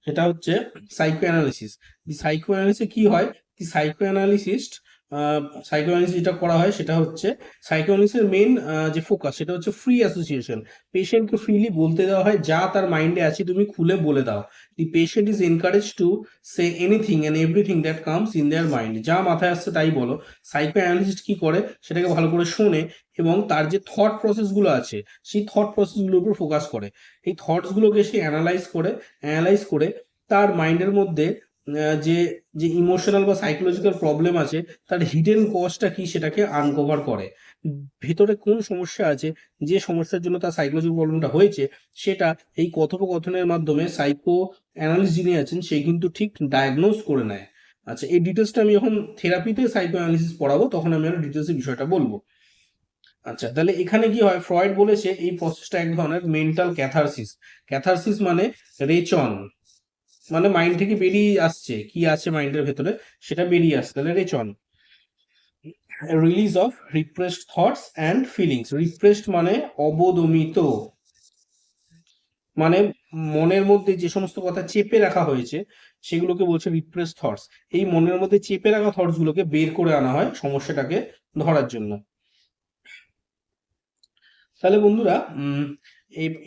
সেটা হচ্ছে সাইকো অ্যানালিসিস। সাইকো অ্যানালিসিস কি হয়, সাইকো অ্যানালিসিস্ট সাইকো অ্যানালিসিস যেটা করা হয় সেটা হচ্ছে, সাইকো অ্যানালিসিসের মেন যে ফোকাস সেটা হচ্ছে ফ্রি অ্যাসোসিয়েশন। পেশেন্টকে ফ্রিলি বলতে দেওয়া হয়, যা তার মাইন্ডে আছে তুমি খুলে বলে দাও। দি patient is encourage to say anything and everything that comes in their mind. যা মাথায় আসছে তাই বলো। সাইকো অ্যানালিসিস্ট কি করে, সেটাকে ভালো করে শোনে এবং তার যে থট প্রসেসগুলো আছে সেই থট প্রসেসগুলোর উপর ফোকাস করে। এই থটসগুলোকে সে অ্যানালাইজ করে তার মাইন্ডের মধ্যে যে যে ইমোশনাল বা সাইকোলজিক্যাল প্রবলেম আছে তার হিডেন কজটা কি সেটাকে আনকভার করে। ভেতরে কোন সমস্যা আছে, যে সমস্যার জন্য তার সাইকোলজিক্যাল প্রবলেমটা হয়েছে, সেটা এই কথোপকথনের মাধ্যমে সাইকো অ্যানালিস্ট যিনি আছেন সে কিন্তু ঠিক ডায়াগনোজ করে নেয়। আচ্ছা, এই ডিটেলসটা আমি যখন থেরাপিতে সাইকো অ্যানালিসিস পড়াবো তখন আমি আরো ডিটেলসে বিষয়টা বলবো। আচ্ছা, তাহলে এখানে কি হয়, ফ্রয়েড বলেছে এই প্রসেসটা এক ধরনের মেন্টাল ক্যাথারসিস। ক্যাথারসিস মানে রেচন, মানে মাইন্ড থেকে বেরিয়ে আসছে, কি আছে মাইন্ডের ভেতরে সেটা বেরিয়ে আসছে, তাহলে রেচন। Release of repressed thoughts and feelings. Repressed মানে অবদমিত, মানে মনের মধ্যে যে সমস্ত কথা চেপে রাখা হয়েছে সেগুলোকে বলছে রিপ্রেস থটস। এই মনের মধ্যে চেপে রাখা থটস গুলোকে বের করে আনা হয় সমস্যাটাকে ধরার জন্য। তাহলে বন্ধুরা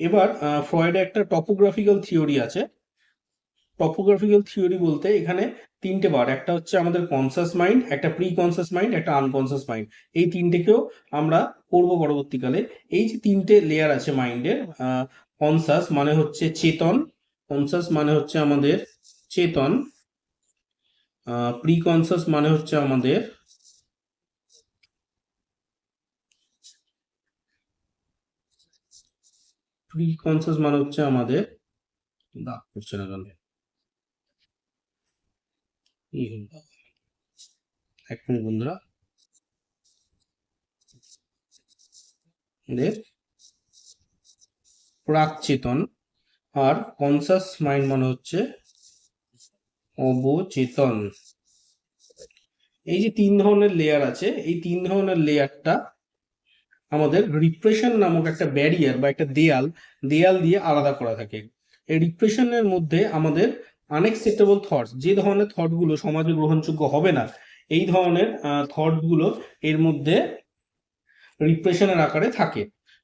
এবার ফ্রয়েডের একটা টপোগ্রাফিক্যাল থিওরি আছে। টপোগ্রাফিক্যাল থিওরি বলতে এখানে তিনটে পার্ট, একটা হচ্ছে আমাদের কনসাস মাইন্ড, একটা প্রি কনসাস মাইন্ড, একটা আনকনসাস মাইন্ড। এই তিনটেকেও আমরা পড়বো পরবর্তীকালে। এই যে তিনটে লেয়ার আছে মাইন্ডের, কনসাস মানে হচ্ছে চেতন, কনসাস মানে হচ্ছে আমাদের চেতন, প্রি কনসাস মানে হচ্ছে আমাদের প্রি কনসাস মানে হচ্ছে আমাদের দাগ করছে না কেন, এক মিনিট বন্ধুরা, প্রাক চেতন, আর কনসাস মাইন্ড মানে হচ্ছে অবচেতন। এই যে তিন ধরনের লেয়ার আছে, এই তিন ধরনের লেয়ারটা আমাদের রিপ্রেশন নামক একটা ব্যারিয়ার বা একটা দেয়াল দেয়াল দিয়ে আলাদা করা থাকে। এই রিপ্রেশনের মধ্যে আমাদের আনএক্সেপ্টেবল থটস, যে ধরনের থটগুলো সমাজে গ্রহণযোগ্য হবে না, এই ধরনের থটগুলো এর মধ্যে রিপ্রেশনের আকারে থাকে।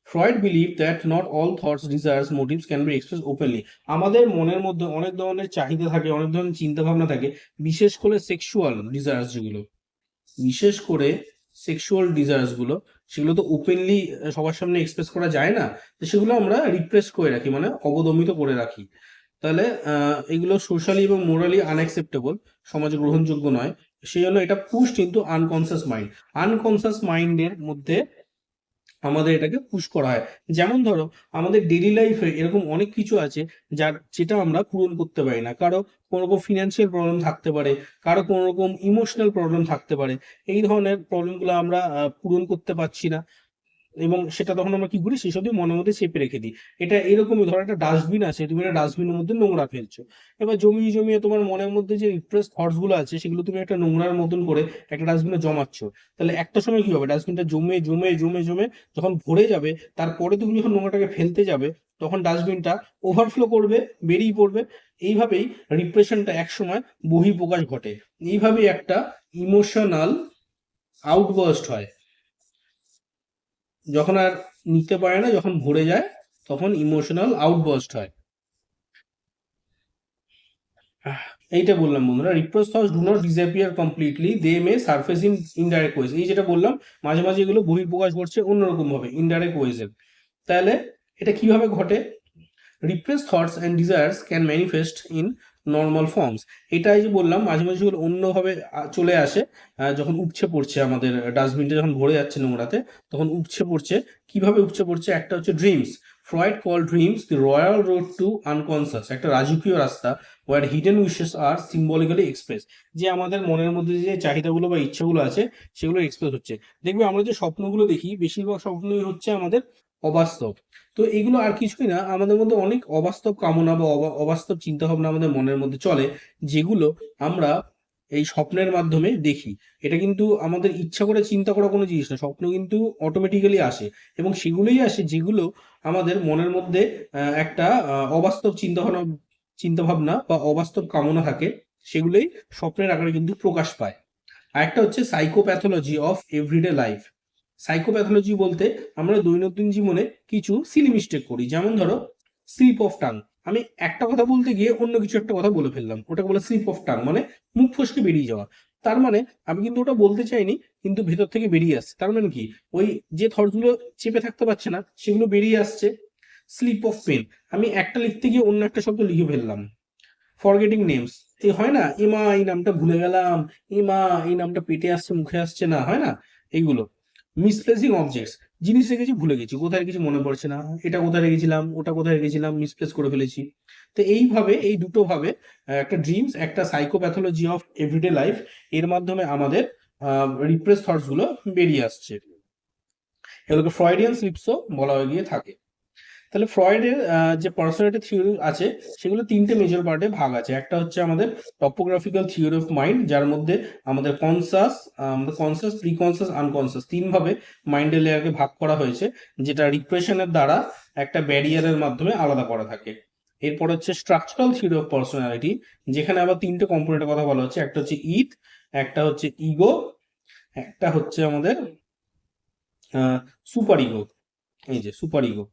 Freud believe that not all thoughts, desires, motives can be express openly. আমাদের মনের মধ্যে অনেক ধরনের চাহিদা থাকে, অনেক ধরনের চিন্তা ভাবনা থাকে, বিশেষ করে সেক্সুয়াল ডিজায়ার্স যেগুলো, বিশেষ করে সেক্সুয়াল ডিজায়ার্স গুলো, সেগুলো তো ওপেনলি সবার সামনে এক্সপ্রেস করা যায় না, তো সেগুলো আমরা রিপ্রেস করে রাখি, মানে অবদমিত করে রাখি। তাহলে এগুলো সোশ্যালি এবং মোরালি আনএক্সেপ্টেবল, সমাজে গ্রহণযোগ্য নয়। সেই জন্য এটা pushed into unconscious mind. Unconscious মাইন্ডের মধ্যে আমাদের এটাকে পুশ করা হয়। যেমন ধরো আমাদের ডেইলি লাইফে এরকম অনেক কিছু আছে যেটা আমরা পূরণ করতে পারি না। কারো কোনো রকম ফিনান্সিয়াল প্রবলেম থাকতে পারে, কারো কোনো রকম ইমোশনাল প্রবলেম থাকতে পারে। এই ধরনের প্রবলেমগুলো আমরা পূরণ করতে পারছি না, এবং সেটা তখন আমরা কি করি, সেসব দিয়ে মনের মধ্যে চেপে রেখে দিই। এটা এরকমই, ধরো একটা ডাস্টবিন আছে, তুমি একটা ডাস্টবিনের মধ্যে নোংরা ফেলছো, এবার জমিয়ে জমিয়ে তোমার মনের মধ্যে যে রিপ্রেস থটস গুলো আছে সেগুলো তুমি একটা নোংরার মতন করে একটা ডাস্টবিনে জমাচ্ছ। তাহলে একটা সময় কি হবে, ডাস্টবিনটা জমে জমে জমে জমে যখন ভরে যাবে, তারপরে তুমি যখন নোংরাটাকে ফেলতে যাবে, তখন ডাস্টবিনটা ওভারফ্লো করবে, বেরিয়ে পড়বে। এইভাবেই রিপ্রেশনটা একসময় বহিঃপ্রকাশ ঘটে। এইভাবেই একটা ইমোশনাল আউটবার্স্ট হয়। যখন আর নিতে পারে না, যখন ভরে যায়, তখন ইমোশনাল আউটবার্স্ট হয়। এইটা বললাম বন্ধুরা, repress thoughts do not disappear completely, they may surface in indirect ways. এই যেটা বললাম, মাঝে মাঝে এগুলো বহিঃপ্রকাশ ঘটছে অন্যরকম ভাবে, ইনডাইরেক্ট ওয়েজে। তাহলে এটা কিভাবে ঘটে? Repress thoughts and desires can manifest in normal forms. এটাই যে বললাম, মাঝে মাঝে যেগুলো অন্যভাবে চলে আসে, যখন উপচে পড়ছে, আমাদের ডাস্টবিনটা যখন ভরে যাচ্ছে নোংরাতে, তখন উপচে পড়ছে। কিভাবে উপচে পড়ছে? একটা হচ্ছে ড্রিমস। ফ্রয়েড কল ড্রিমস দি রয়্যাল রোড টু আনকনসাস, একটা রাজকীয় রাস্তা, ওয়ার হিডেন উইশেস আর সিম্বলিক্যালি এক্সপ্রেস। যে আমাদের মনের মধ্যে যে চাহিদাগুলো বা ইচ্ছাগুলো আছে সেগুলো এক্সপ্রেস হচ্ছে। দেখবে আমরা যে স্বপ্নগুলো দেখি, বেশিরভাগ স্বপ্নই হচ্ছে আমাদের অবাস্তব। তো এগুলো আর কিছুই না, আমাদের মধ্যে অনেক অবাস্তব কামনা বা অবাস্তব চিন্তা ভাবনা আমাদের মনের মধ্যে চলে, যেগুলো আমরা এই স্বপ্নের মাধ্যমে দেখি। এটা কিন্তু আমাদের ইচ্ছা করে চিন্তা করা কোনো জিনিস না, স্বপ্ন কিন্তু অটোমেটিক্যালি আসে, এবং সেগুলোই আসে যেগুলো আমাদের মনের মধ্যে একটা অবাস্তব চিন্তা ভাবনা বা অবাস্তব কামনা থাকে, সেগুলোই স্বপ্নের আকারে কিন্তু প্রকাশ পায়। আর একটা হচ্ছে psychopathology of everyday life. Psychopathology বলতে আমরা দৈনন্দিন জীবনে কিছু সিলি মিস্টেক করি। যেমন ধরো স্লিপ অফ টাং, আমি একটা কথা বলতে গিয়ে অন্য কিছু একটা কথা বলে ফেললাম, ওটাকে বলে স্লিপ অফ টাং, মানে মুখ ফসকে বেরিয়ে যাওয়া। তার মানে আমি কিন্তু ওটা বলতে চাইনি, কিন্তু ভেতর থেকে বেরিয়ে আসছে। তার মানে কি, ওই যে থটগুলো চেপে থাকতে পারছে না সেগুলো বেরিয়ে আসছে। স্লিপ অফ পেন, আমি একটা লিখতে গিয়ে অন্য একটা শব্দ লিখে ফেললাম। ফরগেটিং নেমস, এই হয় না, এমা এই নামটা ভুলে গেলাম, এমা এই নামটা পেটে আসছে মুখে আসছে না, হয় না এইগুলো। মিসপ্লেসিং অবজেক্টস, জিনিস রেখেছি ভুলে গেছি, কোথায় রেখেছি মনে পড়ছে না, এটা কোথায় রেখেছিলাম, ওটা কোথায় রেখেছিলাম, মিসপ্লেস করে ফেলেছি। তো এইভাবে এই দুটো ভাবে একটা ড্রিমস, একটা সাইকোপ্যাথোলজি অফ এভরিডে লাইফ, এর মাধ্যমে আমাদের রিপ্রেস থটস গুলো বেরিয়ে আসছে। এগুলোকে ফ্রয়েডিয়ান স্লিপসও বলা হয়ে গিয়ে থাকে। তাহলে ফ্রয়েডের যে পার্সোনালিটি থিওরি আছে সেগুলো তিনটে মেজর পার্টে ভাগ আছে। একটা হচ্ছে আমাদের টপোগ্রাফিক্যাল থিওরি অফ মাইন্ড, যার মধ্যে আমাদের কনসাস প্রিকনসাস আনকনসাস তিনভাবে মাইন্ডের লেয়ারকে ভাগ করা হয়েছে, যেটা রিপ্রেশনের দ্বারা একটা ব্যারিয়ারের মাধ্যমে আলাদা করা থাকে। এরপর হচ্ছে স্ট্রাকচারাল থিওরি অফ পার্সোনালিটি, যেখানে আবার তিনটে কম্পোনেন্টের কথা বলা হচ্ছে। একটা হচ্ছে একটা হচ্ছে ইগো, একটা হচ্ছে আমাদের সুপার ইগো। এই যে সুপার ইগো,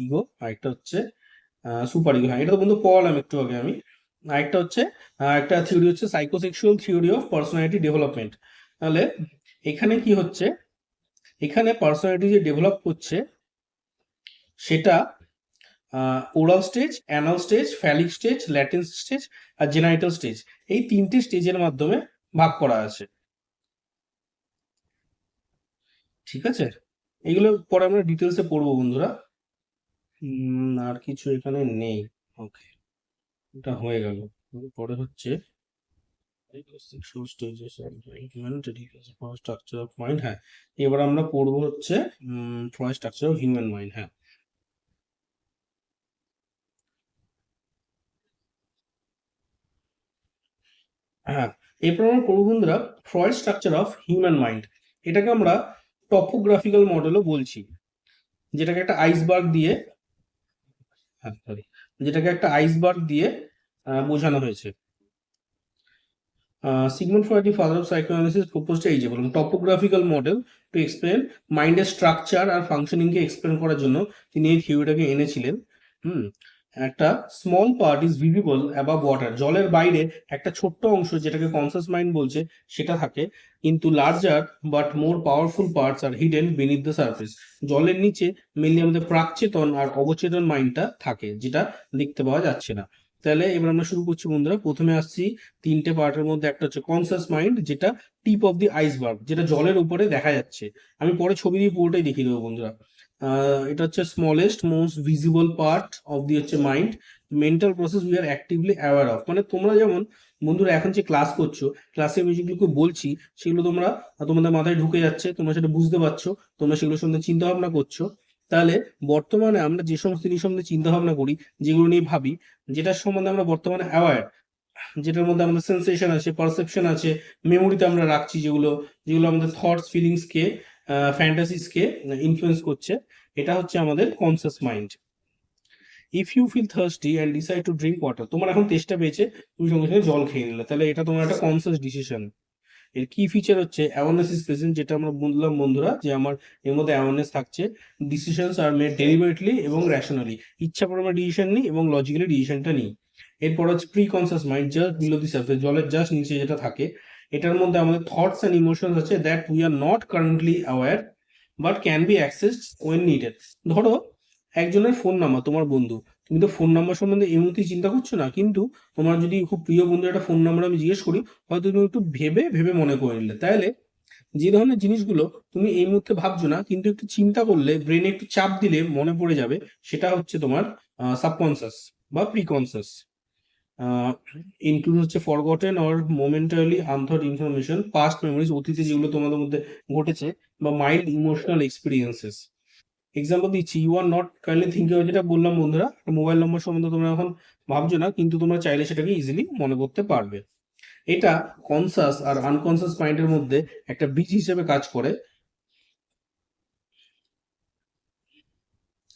ইগো, আর একটা হচ্ছে সুপার ইগো। হ্যাঁ, এটা তো বন্ধু পড়ালাম একটু আগে আমি। আরেকটা হচ্ছে একটা থিওরি হচ্ছে psychosexual theory of personality development. তাহলে এখানে কি হচ্ছে, এখানে পার্সোনালিটি যে ডেভেলপ করছে সেটা oral stage, anal stage, phallic stage, latent stage আর জেনাইটাল স্টেজ, এই তিনটে স্টেজের মাধ্যমে ভাগ করা আছে। ঠিক আছে, এগুলো পরে আমরা ডিটেলসে পড়বো বন্ধুরা। আর কিছু এখানে নেই। ওকে, এটা হয়ে গেল। পরে হচ্ছে স্ট্রাকচার অফ মাইন্ড। হ্যাঁ, এবার আমরা পড়বো হচ্ছে Freud structure of human mind. হ্যাঁ, হ্যাঁ, এরপর আমরা পড়বো বন্ধুরা Freud structure of human mind. এটাকে আমরা টপোগ্রাফিক্যাল মডেলও বলছি, যেটাকে একটা আইসবার্গ দিয়ে, হ্যাঁ সরি, যেটাকে একটা আইসবার্গ দিয়ে বোঝানো হয়েছে। Sigmund Freud, the father of psychoanalysis, proposed এই যে বলুন টপোগ্রাফিক্যাল মডেল টু এক্সপ্লেন মাইন্ডের স্ট্রাকচার আর ফাংশনিংকে এক্সপ্লেন করার জন্য তিনি এই থিওরিটাকে এনেছিলেন। হুম, একটা small part is visible above water, জলের বাইরে একটা ছোট্ট অংশ যেটাকে কনসাস মাইন্ড বলছে সেটা থাকে, কিন্তু larger but more powerful parts are hidden beneath the surface. জলের নিচে মেনলি আমাদের প্রাকচেতন আর অবচেতন মাইন্ডটা থাকে, যেটা দেখতে পাওয়া যাচ্ছে না। তাহলে এবার আমরা শুরু করছি বন্ধুরা। প্রথমে আসছি তিনটে পার্টের মধ্যে, একটা হচ্ছে কনসাস মাইন্ড, যেটা টিপ অফ দি আইসবার্গ, যেটা জলের উপরে দেখা যাচ্ছে। আমি পরে ছবি দিয়ে পুরোটাই দেখিয়ে দেবো বন্ধুরা। এটা হচ্ছে smallest most visible part of the হচ্ছে mind, mental process we are actively aware of. মানে তোমরা যেমন বন্ধুরা এখন যে ক্লাস করছো, ক্লাসে আমি যেগুলো বলছি সেগুলো তোমাদের মাথায় ঢুকে যাচ্ছে, তোমরা সেটা বুঝতে পারছো, তোমরা সেগুলো সম্বন্ধে চিন্তা ভাবনা করছো। তাহলে বর্তমানে আমরা যে সমস্ত জিনিস সম্বন্ধে চিন্তা ভাবনা করি, যেগুলো নিয়ে ভাবি, যেটার সম্বন্ধে আমরা বর্তমানে অ্যাওয়ার, যেটার মধ্যে আমাদের সেন্সেশন আছে, পারসেপশন আছে, মেমোরিতে আমরা রাখছি, যেগুলো যেগুলো আমাদের থটস ফিলিংসকে ফ্যান্টাসিসকে ইনফ্লুয়েন্স করছে, এটা হচ্ছে আমাদের conscious mind. If you feel thirsty and decide to drink water, তোমার এখন তেষ্টা পেয়েছে, তুমি সঙ্গে সঙ্গে জল খেয়ে নিলে, তাহলে এটা তোমার একটা কনসাস ডিসিশন। এর কি ফিচার হচ্ছে অ্যাওয়ারনেস ইজ প্রেজেন্ট, যেটা আমরা বললাম বন্ধুরা যে আমার এর মধ্যে অ্যাওয়ারনেস থাকছে। ডিসিশনস আর মেড ডেলিবারেটলি এবং র্যাশনালি, ইচ্ছা করে আমরা ডিসিশন নিই এবং লজিক্যালি ডিসিশনটা নিই। এরপর হচ্ছে preconscious mind, just below the surface, জলের জাস্ট নিচে যেটা থাকে। এটার মধ্যে আমাদের থটস অ্যান্ড ইমোশনস আছে that we are not currently aware but can be accessed when needed. ধরো একজনের ফোন নাম্বার, তোমার বন্ধু, তুমি তো ফোন নাম্বার সম্বন্ধে এই মুহূর্তে চিন্তা করছো না, কিন্তু তোমার যদি খুব প্রিয় বন্ধুর একটা ফোন নাম্বার আমি জিজ্ঞেস করি, হয়তো তুমি একটু ভেবে ভেবে মনে করে নিলে। তাহলে যে ধরনের জিনিসগুলো তুমি এই মুহূর্তে ভাবছো না, কিন্তু একটু চিন্তা করলে, ব্রেনে একটু চাপ দিলে মনে পড়ে যাবে, সেটা হচ্ছে তোমার সাবকনসাস বা প্রিকনসাস। ইনক্লুড হচ্ছে forgotten or momentarily unthought information, past memories, অতীতে যেগুলো তোমাদের মধ্যে ঘটেছে, বা মাইল্ড ইমোশনাল এক্সপিরিয়েন্সেস। এক্সাম্পল দিচ্ছি, you are not kindly thinking, যেটা বললাম বন্ধুরা, মোবাইল নম্বর সম্বন্ধে তোমরা এখন ভাবছো না, কিন্তু তোমরা চাইলে সেটাকে ইজিলি মনে করতে পারবে। এটা কনসাস আর আনকনসাস মাইন্ডের মধ্যে একটা ব্রিজ হিসেবে কাজ করে।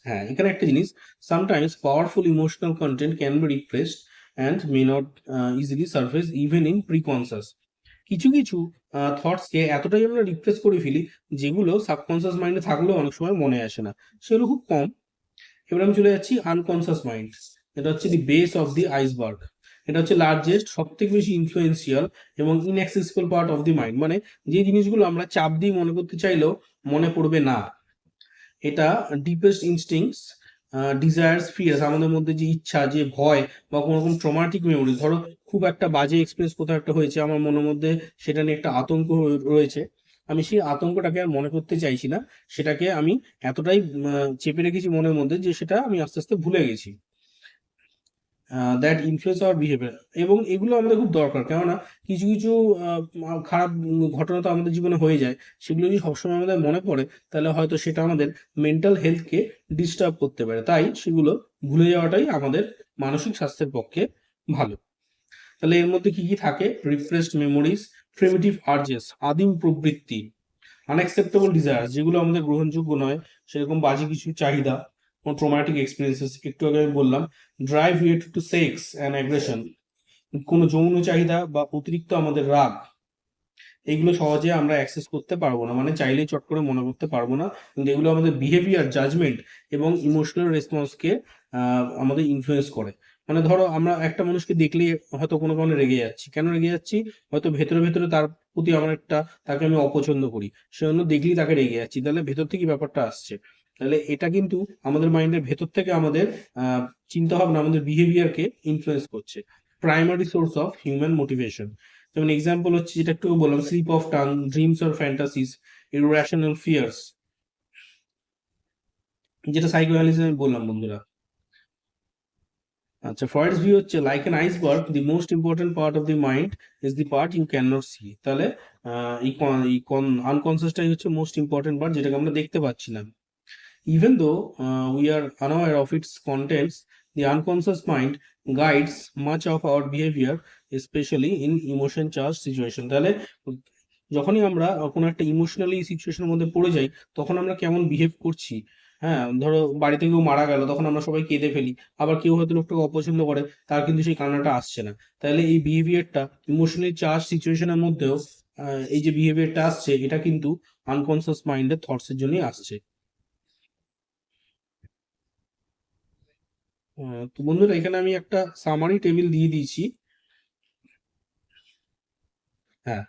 হ্যাঁ, এখানে একটা জিনিস, sometimes powerful emotional content can be repressed and may not easily surface even in preconscious. কিছু কিছু থটসকে এতটাই আমরা রিপ্রেস করে ফেলি, যেগুলো সাবকনসাস মাইন্ডে থাকলেও অনেক সময় মনে আসে না, সেগুলো খুব কম। এবার আমি চলে যাচ্ছি আনকনসাস মাইন্ড। এটা হচ্ছে দি বেস অফ দি আইসবার্গ। এটা হচ্ছে লার্জেস্ট, সব থেকে বেশি ইনফ্লুয়েন্সিয়াল এবং ইনঅ্যাক্সেসিবল পার্ট অফ দি মাইন্ড। মানে যে জিনিসগুলো আমরা চাপ দিয়ে মনে করতে চাইলেও মনে পড়বে না। এটা ডিপেস্ট ইনস্টিংস, ডিজায়ার্স, ফিয়ার্স, আমাদের মধ্যে যে ইচ্ছা, যে ভয়, বা কোনো রকম ট্রমাটিক মেমোরি, ধরো খুব একটা বাজে এক্সপিরিয়েন্স কোথাও একটা হয়েছে, আমার মনের মধ্যে সেটা নিয়ে একটা আতঙ্ক রয়েছে, আমি সেই আতঙ্কটাকে আর মনে করতে চাইছি না, সেটাকে আমি এতটাই চেপে রেখেছি মনের মধ্যে যে সেটা আমি আস্তে আস্তে ভুলে গেছি। দ্যাট ইনফ্লুয়েন্স আওয়ার বিহেভিয়ার, এবং এগুলো আমাদের খুব দরকার। কেননা কিছু কিছু খারাপ ঘটনা তো আমাদের জীবনে হয়ে যায়, সেগুলো যদি সবসময় আমাদের মনে পড়ে তাহলে হয়তো সেটা আমাদের মেন্টাল হেলথকে ডিস্টার্ব করতে পারে। তাই সেগুলো ভুলে যাওয়াটাই আমাদের মানসিক স্বাস্থ্যের পক্ষে ভালো। তাহলে এর মধ্যে কি কি থাকে? রিফ্রেশড মেমোরিজ, প্রিমিটিভ আর্জেস, আদিম প্রবৃত্তি, আনএক্সেপ্টেবল ডিজায়ার, যেগুলো আমাদের গ্রহণযোগ্য নয়, সেরকম বাজে কিছু চাহিদা, ট্রমাটিক এক্সপিরিয়েন্সেস, একটু আগে আমি বললাম। Drive related to sex and aggression, কোনো যৌন চাহিদা বা অতিরিক্ত আমাদের রাগ, এগুলো সহজে আমরা অ্যাক্সেস করতে পারবো না, মানে চাইলেই চট করে মনে করতে পারবো না, কিন্তু এগুলো আমাদের বিহেভিয়ার, জাজমেন্ট এবং ইমোশনাল রেসপন্সকে আমাদের ইনফ্লুয়েন্স করে। মানে ধরো আমরা একটা মানুষকে দেখলেই হয়তো কোনো কারণে রেগে যাচ্ছি, কেন রেগে যাচ্ছি? হয়তো ভেতরে ভেতরে তার প্রতি আমার একটা, তাকে আমি অপছন্দ করি, সে অন্য দেখলেই তাকে রেগে যাচ্ছি, তাহলে ভেতর থেকে ব্যাপারটা আসছে। তাহলে এটা কিন্তু আমাদের মাইন্ডের ভেতর থেকে আমাদের চিন্তা ভাবনা, আমাদের বিহেভিয়ারকে ইনফ্লুয়েন্স করছে। Primary source of human motivation, যেমন এক্সাম্পল হচ্ছে যেটা একটু বললাম, slip of tongue, dreams or fantasies, irrational fears, যেটা সাইকোঅ্যানালিসিস আমি বললাম বন্ধুরা। আচ্ছা, ফ্রয়েডস ভিউ হচ্ছে like an iceberg, the most important part of the mind is the part you cannot see. তাহলে আনকনসিয়াসটাই হচ্ছে মোস্ট ইম্পর্টেন্ট পার্ট, যেটাকে আমরা দেখতে পাচ্ছি না। Even though we are unaware of its contents, the unconscious mind guides much of our behavior, especially in emotion charged situation. তাহলে যখনই আমরা কোনো একটা ইমোশনালি সিচুয়েশনের মধ্যে পড়ে যাই, তখন আমরা কেমন বিহেভ করছি। হ্যাঁ, ধরো বাড়িতে কেউ মারা গেল, তখন আমরা সবাই কেঁদে ফেলি। আবার কেউ হয়তো লোকটাকে অপছন্দ করে, তার কিন্তু সেই কান্নাটা আসছে না। তাহলে এই বিহেভিয়ারটা ইমোশনালি চার্জ সিচুয়েশনের মধ্যেও এই যে বিহেভিয়ারটা আসছে, এটা কিন্তু আনকনসিয়াস মাইন্ডের থটসের জন্যই আসছে। তো বন্ধুরা, এখানে আমি একটা সামারি টেবিল দিয়ে দিয়েছি। হ্যাঁ,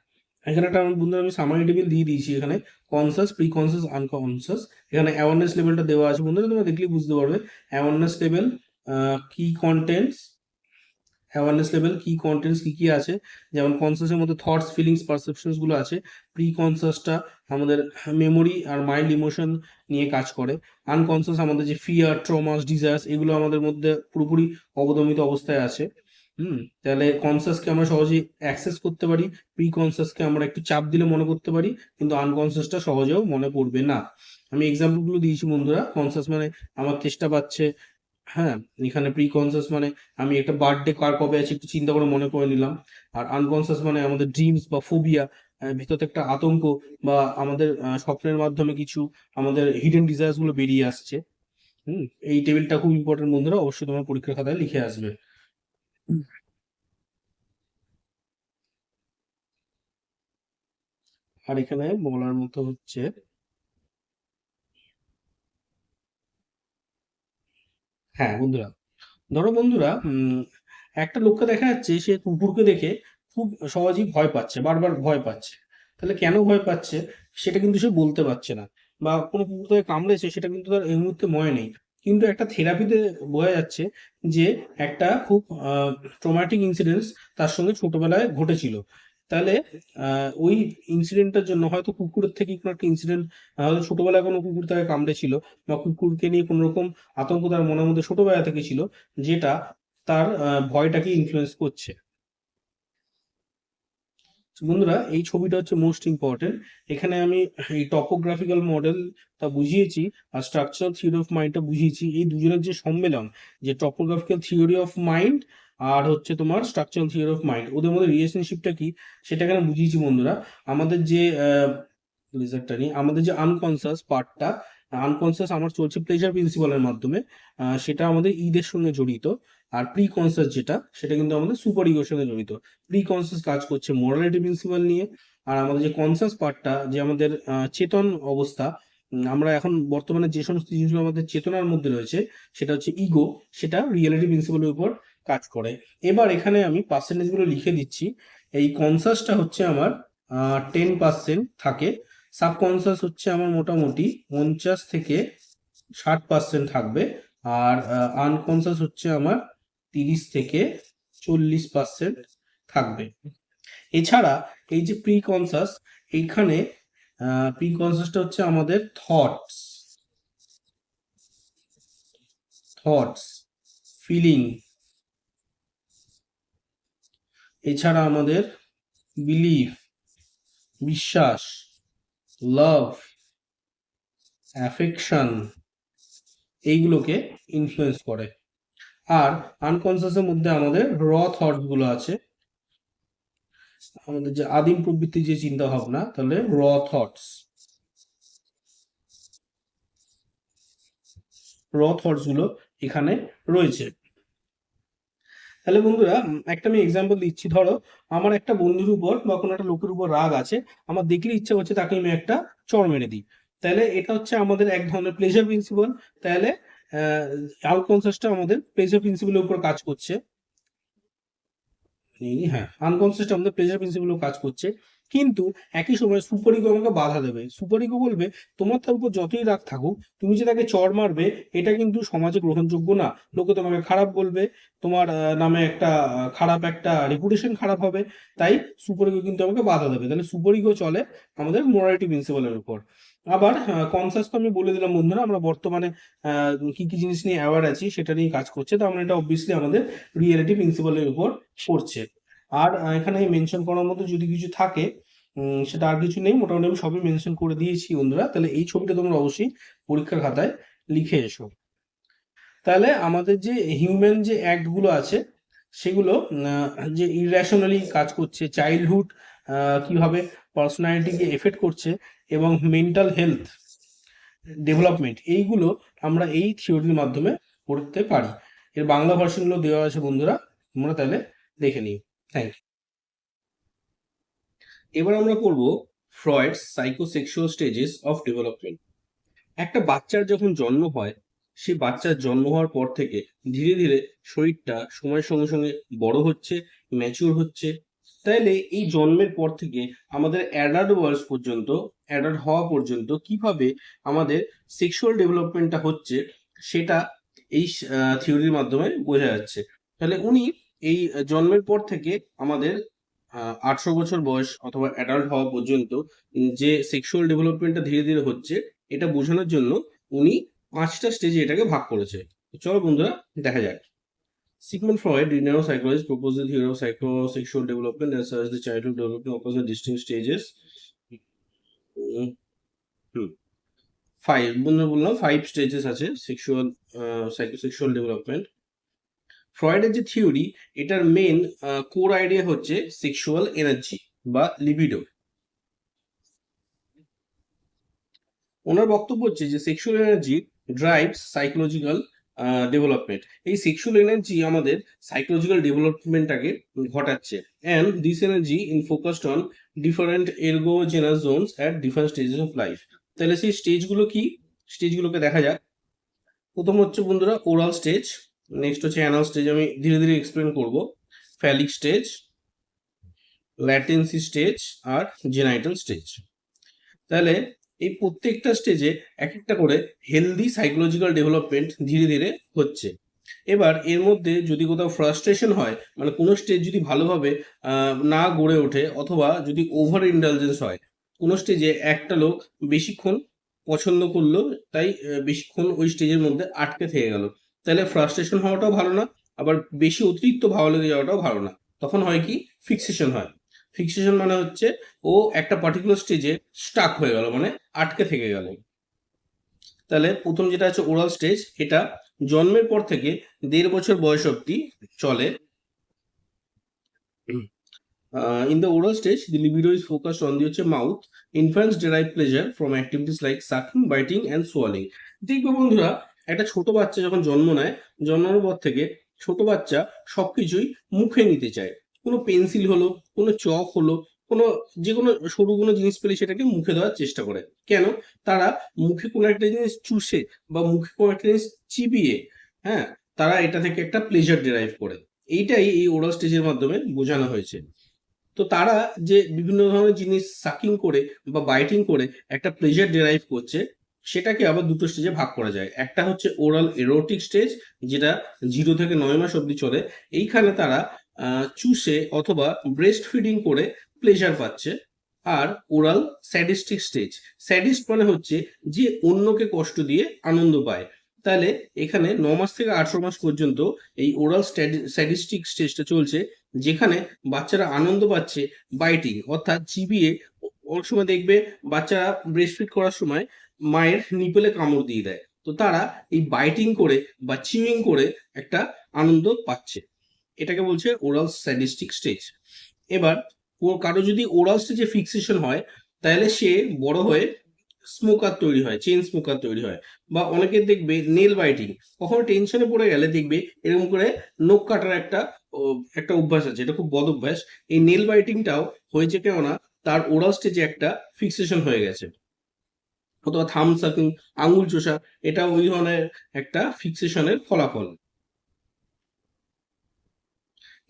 এখানে একটা বন্ধুরা আমি সামারি টেবিল দিয়ে দিয়েছি। এখানে কনসাস, প্রি কনসাস, আনকনসাস, এখানে অ্যাওয়ারনেস লেভেলটা দেওয়া আছে বন্ধুরা, তোমরা দেখলেই বুঝতে পারবে। অ্যাওয়ারনেস লেভেল, কি কন্টেন্টস, অ্যাওয়ারনেস লেভেল কি কন্টেন্টস কি কি আছে, যেমন কনসাসের মধ্যে থটস, ফিলিংস, পারসেপশনস গুলো আছে। প্রি কনসাসটা আমাদের মেমোরি আর মাইল্ড ইমোশন নিয়ে কাজ করে। আনকনসাস আমাদের যে ফিয়ার, ট্রমাস, ডিজায়ার্স, এগুলো আমাদের মধ্যে পুরোপুরি অবদমিত অবস্থায় আছে। তাহলে কনসাসকে আমরা সহজেই অ্যাক্সেস করতে পারি, প্রি কনসাসকে আমরা একটু চাপ দিলে মনে করতে পারি, কিন্তু আনকনসাসটা সহজেও মনে পড়বে না। আমি এক্সাম্পল গুলো দিয়েছি বন্ধুরা। কনসাস মানে আমার তেষ্টা পাচ্ছে, হ্যাঁ, এখানে প্রি কনসাস মানে আমি একটা বার্থডে কার কবে আছে একটু চিন্তা করে মনে করে নিলাম। আর আনকনসাস মানে আমাদের ড্রিমস বা ফোবিয়া, ভিতর থেকে একটা আতঙ্ক, বা আমাদের স্বপ্নের মাধ্যমে কিছু আমাদের হিডেন ডিজায়ার্স গুলো বেরিয়ে আসছে। হুম এই টেবিলটা খুব ইম্পর্টেন্ট বন্ধুরা, অবশ্যই তোমার পরীক্ষার খাতায় লিখে আসবে। আর এখানে বলার মতো হচ্ছে, হ্যাঁ বন্ধুরা, ধরো বন্ধুরা, একটা লোককে দেখা যাচ্ছে সে কুকুরকে দেখে খুব সহজেই ভয় পাচ্ছে, বারবার ভয় পাচ্ছে। তাহলে কেন ভয় পাচ্ছে সেটা কিন্তু সে বলতে পারছে না, বা কোনো কুকুর তাকে কামড়েছে সেটা কিন্তু তার এই মুহূর্তে মনে নেই। কিন্তু একটা থেরাপিতে বোঝা যাচ্ছে যে একটা খুব ট্রমাটিক ইনসিডেন্টস তার সঙ্গে ছোটবেলায় ঘটেছিল। তাহলে ওই ইনসিডেন্টটার জন্য হয়তো কুকুরের থেকে কোনো একটা ইনসিডেন্ট, হয়তো ছোটবেলায় কোনো কুকুর তাকে কামড়েছিল, বা কুকুরকে নিয়ে কোনো রকম আতঙ্ক তার মনের মধ্যে ছোটবেলা থেকে ছিল, যেটা তার ভয়টাকে ইনফ্লুয়েন্স করছে। তো বন্ধুরা, এই ছবিটা হচ্ছে মোস্ট ইম্পর্টেন্ট। এখানে আমি এই টপোগ্রাফিক্যাল মডেল তা বুঝিয়েছি, আর স্ট্রাকচারাল থিওরি অফ মাইন্ডটা বুঝিয়েছি। এই দুজনের যে সম্মেলন, যে টপোগ্রাফিক্যাল থিওরি অফ মাইন্ড আর হচ্ছে তোমার স্ট্রাকচারাল থিওরি অফ মাইন্ড, ওদের মধ্যে রিলেশনশিপটা কি সেটা এখানে বুঝিয়েছি বন্ধুরা। আমাদের যে লেজারটা নিয়ে আমাদের যে আনকনসিয়াস পার্টটা, আনকনসিয়াস আমার চলছে প্লেজার প্রিন্সিপালের মাধ্যমে, সেটা আমাদের ঈদের সঙ্গে জড়িত। আর প্রি কনসিয়াস যেটা, সেটা কিন্তু আমাদের সুপার ইগোর সঙ্গে জড়িত। প্রি কনসিয়াস কাজ করছে মোরালিটি প্রিন্সিপাল নিয়ে, আর আমাদের যে কনসিয়াস পার্টটা, যে আমাদের চেতন অবস্থা, আমরা এখন বর্তমানে যে সমস্ত জিনিসগুলো আমাদের চেতনার মধ্যে রয়েছে, সেটা হচ্ছে ইগো, সেটা রিয়েলিটি প্রিন্সিপালের উপর কাজ করে। এবার এখানে আমি পার্সেন্টেজ গুলো লিখে দিচ্ছি। এই কনসাসটা হচ্ছে আমার 10% থাকে, সাবকনসিয়াস হচ্ছে আমার মোটামুটি 50 থেকে 60% থাকবে, আর আনকনসিয়াস হচ্ছে আমার 30 থেকে 40% থাকবে। এছাড়া এই যে প্রি কনসাস, এইখানে প্রি কনসাসটা হচ্ছে আমাদের থটস, থটস, ফিলিং, এছাড়া আমাদের বিলিভ, বিশ্বাস, লাভ, অ্যাফেকশন, এইগুলোকে ইনফ্লুয়েন্স করে। আর আনকনসিয়াসের মধ্যে আমাদের র থটস গুলো আছে, আমাদের যে আদিম প্রবৃত্তির যে চিন্তা ভাবনা, তাহলে র থটস, গুলো এখানে রয়েছে। তাহলে বন্ধুরা একটা আমি এক্সাম্পল দিচ্ছি। ধরো আমার একটা বন্ধুর উপর বা কোনো একটা লোকের উপর রাগ আছে, আমার দেখলে ইচ্ছা করছে তাকে আমি একটা চড় মেরে দিই। তাহলে এটা হচ্ছে আমাদের এক ধরনের প্লেজার প্রিন্সিপাল। তাহলে আনকনসিয়াসটা আমাদের প্লেজার প্রিন্সিপালের উপর কাজ করছে। হ্যাঁ, আনকনসিয়াসটা আমাদের প্লেজার প্রিন্সিপালেও কাজ করছে। কিন্তু একই সময় সুপার ইগো আমাকে বাধা দেবে। সুপার ইগো বলবে তোমার তার উপর যতই রাগ থাকুক, তুমি যে তাকে চড় মারবে এটা কিন্তু সমাজে গ্রহণযোগ্য না। লোকে তোমাকে খারাপ বলবে, তোমার নামে একটা খারাপ একটা রেপুটেশন খারাপ হবে। তাই সুপার ইগো কিন্তু আমাকে বাধা দেবে। তাহলে সুপার ইগো চলে আমাদের মোরালিটি প্রিন্সিপালের উপর। আবার কনসাস তো আমি বলে দিলাম বন্ধুরা, আমরা বর্তমানে কি কি জিনিস নিয়ে অ্যাওয়ার আছি সেটা নিয়ে কাজ করছে। তো আমরা এটা অবভিয়াসলি আমাদের রিয়েলিটি প্রিন্সিপালের উপর পড়ছে। আর এখানে মেনশন করার মতো যদি কিছু থাকে সেটা আর কিছু নেই, মোটামুটি আমি সবই মেনশন করে দিয়েছি বন্ধুরা। তাহলে এই ছবিটা তোমরা অবশ্যই পরীক্ষার খাতায় লিখে এসো। তাহলে আমাদের যে হিউম্যান যে অ্যাক্ট গুলো আছে সেগুলো যে ইরেশনালি কাজ করছে, চাইল্ডহুড কিভাবে পার্সোনালিটিকে এফেক্ট করছে এবং মেন্টাল হেলথ ডেভেলপমেন্ট, এইগুলো আমরা এই থিওরির মাধ্যমে পড়তে পারি। এর বাংলা ভার্সনগুলো দেওয়া আছে বন্ধুরা, তোমরা তাহলে দেখে নিই। Thank you. এবার আমরা পড়ব Freud's psychosexual stages of development. একটা বাচ্চার যখন জন্ম হয়, সেই বাচ্চার জন্ম হওয়ার পর থেকে ধীরে ধীরে শরীরটা সময়ের সঙ্গে সঙ্গে বড় হচ্ছে, ম্যাচিউর হচ্ছে। তাইলে এই জন্মের পর থেকে আমাদের অ্যাডাল্ট বয়স পর্যন্ত, অ্যাডাল্ট হওয়া পর্যন্ত কিভাবে আমাদের সেক্সুয়াল ডেভেলপমেন্টটা হচ্ছে সেটা এই থিওরির মাধ্যমে বোঝা যাচ্ছে। তাহলে উনি এই জন্মের পর থেকে আমাদের 18 বছর বয়স অথবা অ্যাডাল্ট হওয়া পর্যন্ত যে সেক্সুয়াল ডেভেলপমেন্টটা ধীরে ধীরে হচ্ছে, এটা বোঝানোর জন্য উনি 5টা স্টেজে এটাকে ভাগ করেছে। চলো বন্ধুরা দেখা যাক। Sigmund Freud, the neuropsychologist, proposed the theory of psychosexual development as such the childhood development occurs at distinct stages. বললাম 5 স্টেজেস আছে সেক্সুয়াল সাইকোসেক্সুয়াল ডেভেলপমেন্ট। ফ্রয়েডের যে থিওরি, এটার মেন কোর আইডিয়া হচ্ছে সেক্সুয়াল এনার্জি বা লিবিডো। ওনার বক্তব্য হচ্ছে যে sexual energy drives psychological development. এই সেক্সুয়াল এনার্জি আমাদের সাইকোলজিক্যাল ডেভেলপমেন্টটাকে ঘটাচ্ছে। And this energy in focused on different erogenous zones at different stages of life. তাহলে সেই স্টেজগুলো কি, স্টেজগুলোকে দেখা যাক। প্রথম হচ্ছে বন্ধুরা ওরাল স্টেজ, নেক্সট হচ্ছে অ্যানাল স্টেজ, আমি ধীরে ধীরে এক্সপ্লেন করব। ফ্যালিক স্টেজ, ল্যাটেন্সি স্টেজ আর জেনাইটাল স্টেজ। তাহলে এই প্রত্যেকটা স্টেজে এক একটা করে হেলদি সাইকোলজিক্যাল ডেভেলপমেন্ট ধীরে ধীরে হচ্ছে। এবার এর মধ্যে যদি কোথাও ফ্রাস্ট্রেশন হয়, মানে কোনো স্টেজ যদি ভালোভাবে না গড়ে ওঠে অথবা যদি ওভার ইন্ডালজেন্স হয়, কোনো স্টেজে একটা লোক বেশিক্ষণ পছন্দ করলো, তাই বেশিক্ষণ ওই স্টেজের মধ্যে আটকে থেকে গেল, তাহলে ফ্রাস্ট্রেশন হওয়াটাও ভালো না, আবার বেশি অতিরিক্ত ভালো লেগে যাওয়াটাও ভালো না। তখন হয় কি, ফিক্সেশন হয়। ফিক্সেশন মানে হচ্ছে ও একটা পার্টিকুলার স্টেজে স্টাক হয়ে গেল, মানে আটকে থেকে গেল। তাহলে প্রথম যেটা আছে ওরাল স্টেজ, এটা জন্মের পর থেকে 1.5 বছর বয়স অবধি চলে। In the oral stage, the libido is focused on the mouth. Infants derive pleasure from activities like sucking, biting and swallowing. দেখবে বন্ধুরা, একটা ছোট বাচ্চা যখন জন্ম নেয়, জন্মানোর পর থেকে ছোট বাচ্চা সবকিছুই মুখে নিতে চায়। কোনো পেন্সিল হলো, কোনো চক হলো, কোনো যে কোনো সরু কোনো জিনিস পেলে সেটাকে মুখে দেওয়ার চেষ্টা করে। কেন? তারা মুখে কোনো একটা জিনিস চুষে বা মুখে কোনো একটা জিনিস চিবিয়ে, হ্যাঁ, তারা এটা থেকে একটা প্লেজার ডিরাইভ করে। এইটাই এই ওরাল স্টেজের মাধ্যমে বোঝানো হয়েছে। তো তারা যে বিভিন্ন ধরনের জিনিস সাকিং করে বা বাইটিং করে একটা প্লেজার ডেরাইভ করছে, সেটাকে আবার দুটো স্টেজে ভাগ করা যায়। একটা হচ্ছে ওরাল এরোটিক স্টেজ, যেটা 0 থেকে 9 মাস অবধি চলে। এইখানে তারা চুষে অথবা ব্রেস্ট ফিডিং করে প্লেজার পাচ্ছে। আর ওরাল স্যাডিস্টিক স্টেজ, স্যাডিস্ট মানে হচ্ছে যে অন্যকে কষ্ট দিয়ে আনন্দ পায়। তাহলে এখানে 9 মাস থেকে 18 মাস পর্যন্ত এই ওরাল স্যাডিস্টিক স্টেজটা চলছে, যেখানে বাচ্চারা আনন্দ পাচ্ছে বাইটিং অর্থাৎ চিবিয়ে। অনেক সময় দেখবে বাচ্চারা ব্রেস্টফিড করার সময় মায়ের নিপেলে কামড় দিয়ে দেয়, তো তারা এই বাইটিং করে বা চিউইং করে একটা আনন্দ পাচ্ছে। এটাকে বলছে ওরাল স্যাডিস্টিক স্টেজ। এবার কারো যদি ওরাল স্টেজে ফিক্সেশন হয়, তাহলে সে বড় হয়ে স্মোকার তৈরি হয়, চেইন স্মোকার তৈরি হয়। বা অনেকের দেখবে নেল বাইটিং, কখনো টেনশনে পড়ে গেলে দেখবে এরকম করে নখ কাটার একটা অভ্যাস আছে, এটা খুব বদ অভ্যাস। এই নেল বাইটিংটাও হয়েছে কেননা তার ওরাল স্টেজে একটা ফিক্সেশন হয়ে গেছে। অথবা থাম সাকিং, আঙুল চোষা, এটা ওই ধরনের একটা ফিক্সেশনের ফলাফল।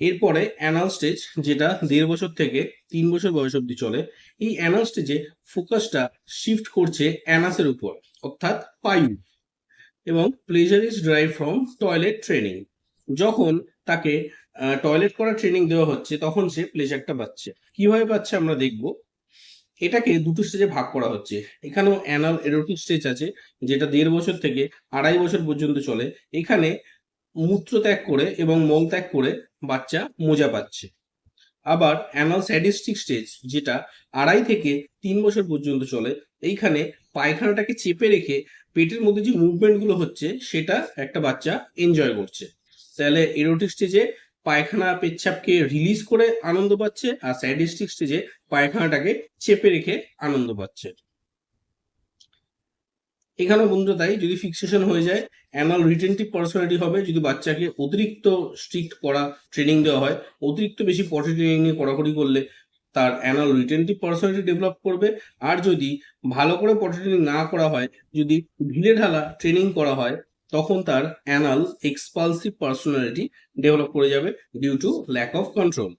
এরপরে অ্যানাল স্টেজ, যেটা 1.5 বছর থেকে 3 বছর বয়স অবধি চলে। এই অ্যানাল স্টেজে ফোকাসটা শিফট করছে অ্যানাসের উপর, অর্থাৎ পায়ু। এবং pleasure is drive from toilet training. যখন তাকে টয়লেট করার ট্রেনিং দেওয়া হচ্ছে তখন সে প্লেজারটা পাচ্ছে। কিভাবে পাচ্ছে আমরা দেখব। এটাকে দুটো স্টেজে ভাগ করা হচ্ছে। এখানেও অ্যানাল এরোটিক স্টেজ আছে, যেটা 1.5 বছর থেকে 2.5 বছর পর্যন্ত চলে। এখানে মূত্র ত্যাগ করে এবং মল ত্যাগ করে বাচ্চা মজা পাচ্ছে। আবার অ্যানাল স্যাডিস্টিক স্টেজ, যেটা 2.5 থেকে 3 বছর পর্যন্ত চলে। এইখানে পায়খানাটাকে চেপে রেখে পেটের মধ্যে যে মুভমেন্ট গুলো হচ্ছে সেটা একটা বাচ্চা এনজয় করছে। তাহলে এরোটিক স্টেজে পায়খানা পেচ্ছাপকে রিলিজ করে আনন্দ পাচ্ছে, আর স্যাডিস্টিক স্টেজে পায়খানাটাকে চেপে রেখে আনন্দ পাচ্ছে। এখানে বন্ধুরা তাই যদি ফিক্সেশন হয়ে যায়, অ্যানাল রিটেন্টিভ পার্সোনালিটি হবে। যদি বাচ্চাকে অতিরিক্ত স্ট্রিক্ট করা ট্রেনিং দেওয়া হয়, অতিরিক্ত বেশি পটি ট্রেনিং নিয়ে কড়াকড়ি করলে তার অ্যানাল রিটেন্টিভ পার্সোনালিটি ডেভেলপ করবে। আর যদি ভালো করে পটি ট্রেনিং না করা হয়, যদি ঢিলে ঢালা ট্রেনিং করা হয়, তখন তার অ্যানাল এক্সপালসিভ পার্সোনালিটি ডেভেলপ করে যাবে due to lack of control.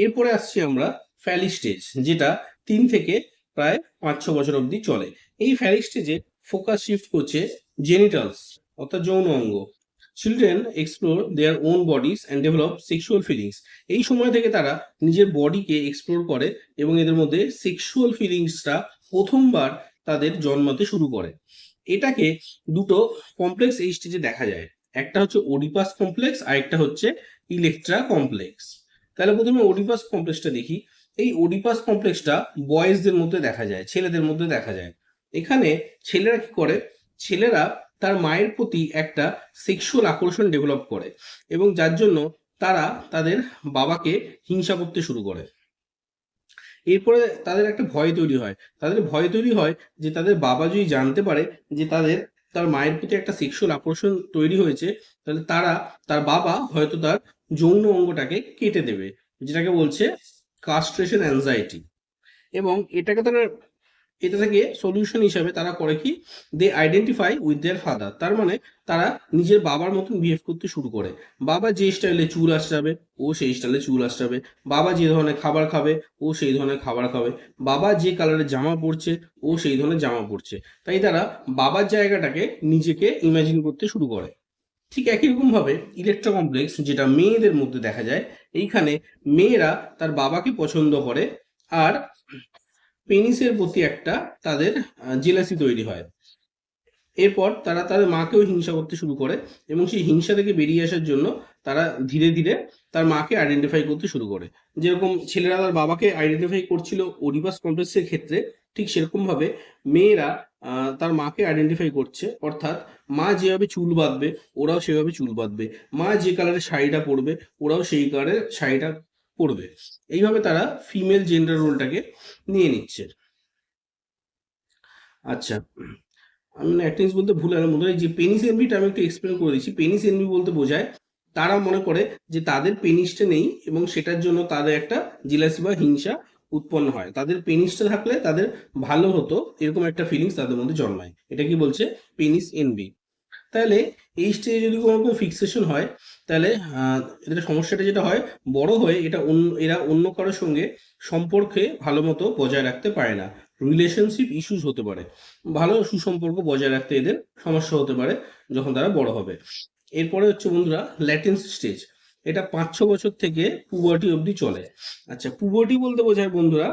এরপরে আসছি আমরা ফ্যালিক স্টেজ, যেটা 3 থেকে প্রায় 5-6 বছর অবধি চলে। এই ফ্যালিক স্টেজে ফোকাস শিফট করছে জেনিটালস, অর্থাৎ যৌন অঙ্গ। Children explore their own bodies and develop sexual feelings. এই সময় থেকে তারা নিজের বডিকে এক্সপ্লোর করে এবং এদের মধ্যে সেক্সুয়াল ফিলিংসটা প্রথমবার তাদের জন্মাতে শুরু করে। এটাকে দুটো কমপ্লেক্স এই স্টেজে দেখা যায়। একটা হচ্ছে ওডিপাস কমপ্লেক্স, আর একটা হচ্ছে ইলেকট্রা কমপ্লেক্স। তাহলে প্রথমে ওডিপাস কমপ্লেক্সটা দেখি। এই ওডিপাস কমপ্লেক্সটা বয়েজদের মধ্যে দেখা যায়, ছেলেদের মধ্যে দেখা যায়। এখানে ছেলেরা কি করে, ছেলেরা তার মায়ের প্রতি একটা সেক্সুয়াল আকর্ষণ ডেভেলপ করে এবং যার জন্য তারা তাদের বাবাকে হিংসা করতে শুরু করে। এরপরে তাদের একটা ভয় তৈরি হয়, তাদের ভয় তৈরি হয় যে তাদের বাবা যদি জানতে পারে যে তার মায়ের প্রতি একটা সেক্সুয়াল আকর্ষণ তৈরি হয়েছে, তাহলে তার বাবা হয়তো তার যৌন অঙ্গটাকে কেটে দেবে, যেটাকে বলছে কাস্ট্রেশন অ্যাংজাইটি। এবং এটা থেকে সলিউশন হিসাবে তারা করে কি, দে আইডেন্টিফাই উইথ দেয়ার ফাদার। তার মানে তারা নিজের বাবার মতন বিহেভ করতে শুরু করে। বাবা যে স্টাইলে চুল আঁচড়াবে ও সেই স্টাইলে চুল আঁচড়াবে, বাবা যে ধরনের খাবার খাবে ও সেই ধরনের খাবার খাবে, বাবা যে কালারের জামা পরছে ও সেই ধরনের জামা পরছে। তাই তারা বাবার জায়গাটাকে নিজেকে ইমাজিন করতে শুরু করে। ঠিক একই রকম ভাবে ইলেকট্রা কমপ্লেক্স, যেটা মেয়েদের মধ্যে দেখা যায়, এইখানে মেয়েরা তার বাবাকে পছন্দ করে আর পেনিসের প্রতি একটা তাদের জেলাসি তৈরি হয়। এরপর তারা তাদের মাকেও হিংসা করতে শুরু করে এবং সেই হিংসা থেকে বেরিয়ে আসার জন্য তারা ধীরে ধীরে তার মাকে আইডেন্টিফাই করতে শুরু করে। যেরকম ছেলেরা তার বাবাকে আইডেন্টিফাই করছিল ওডিপাস কমপ্লেক্সের ক্ষেত্রে, ঠিক সেরকম ভাবে মেয়েরা তার মাকে আইডেন্টিফাই করছে। অর্থাৎ মা যেভাবে চুল বাঁধবে ওরাও সেভাবে চুল বাঁধবে, মা যে কালারের শাড়িটা পরবে ওরাও সেই কালারের শাড়িটা পরবে। এইভাবে তারা ফিমেল জেন্ডার রোলটাকে নিয়ে নিচ্ছে। আচ্ছা, আমি না একটা জিনিস বলতে ভুল গেলাম বন্ধুরা, এই যে পেনিস এনভিটা আমি একটু এক্সপ্লেন করে দিচ্ছি। পেনিস এনভি বলতে বোঝায় তারা মনে করে যে তাদের পেনিসটা নেই এবং সেটার জন্য তাদের একটা জেলাসি বা হিংসা উৎপন্ন হয়। তাদের পেনিসটা থাকলে তাদের ভালো হতো, এরকম একটা ফিলিংস তাদের মধ্যে জন্মায়। এটা কি বলছে, পেনিস এনভি। তাহলে এই স্টেজে যদি কোনো রকম ফিক্সেশন হয়, তাহলে এদের সমস্যাটা যেটা হয়, বড় হয়ে এরা অন্য কারোর সঙ্গে সম্পর্কে ভালো মতো বজায় রাখতে পারে না। রিলেশনশিপ ইস্যুস হতে পারে, ভালো সুসম্পর্ক বজায় রাখতে এদের সমস্যা হতে পারে যখন তারা বড় হবে। এরপরে হচ্ছে বন্ধুরা ল্যাটেন্সি স্টেজ। এটা 5-6 বছর থেকে পুবার্টি অবধি চলে। আচ্ছা, পুবার্টি বলতে বোঝায় বন্ধুরা,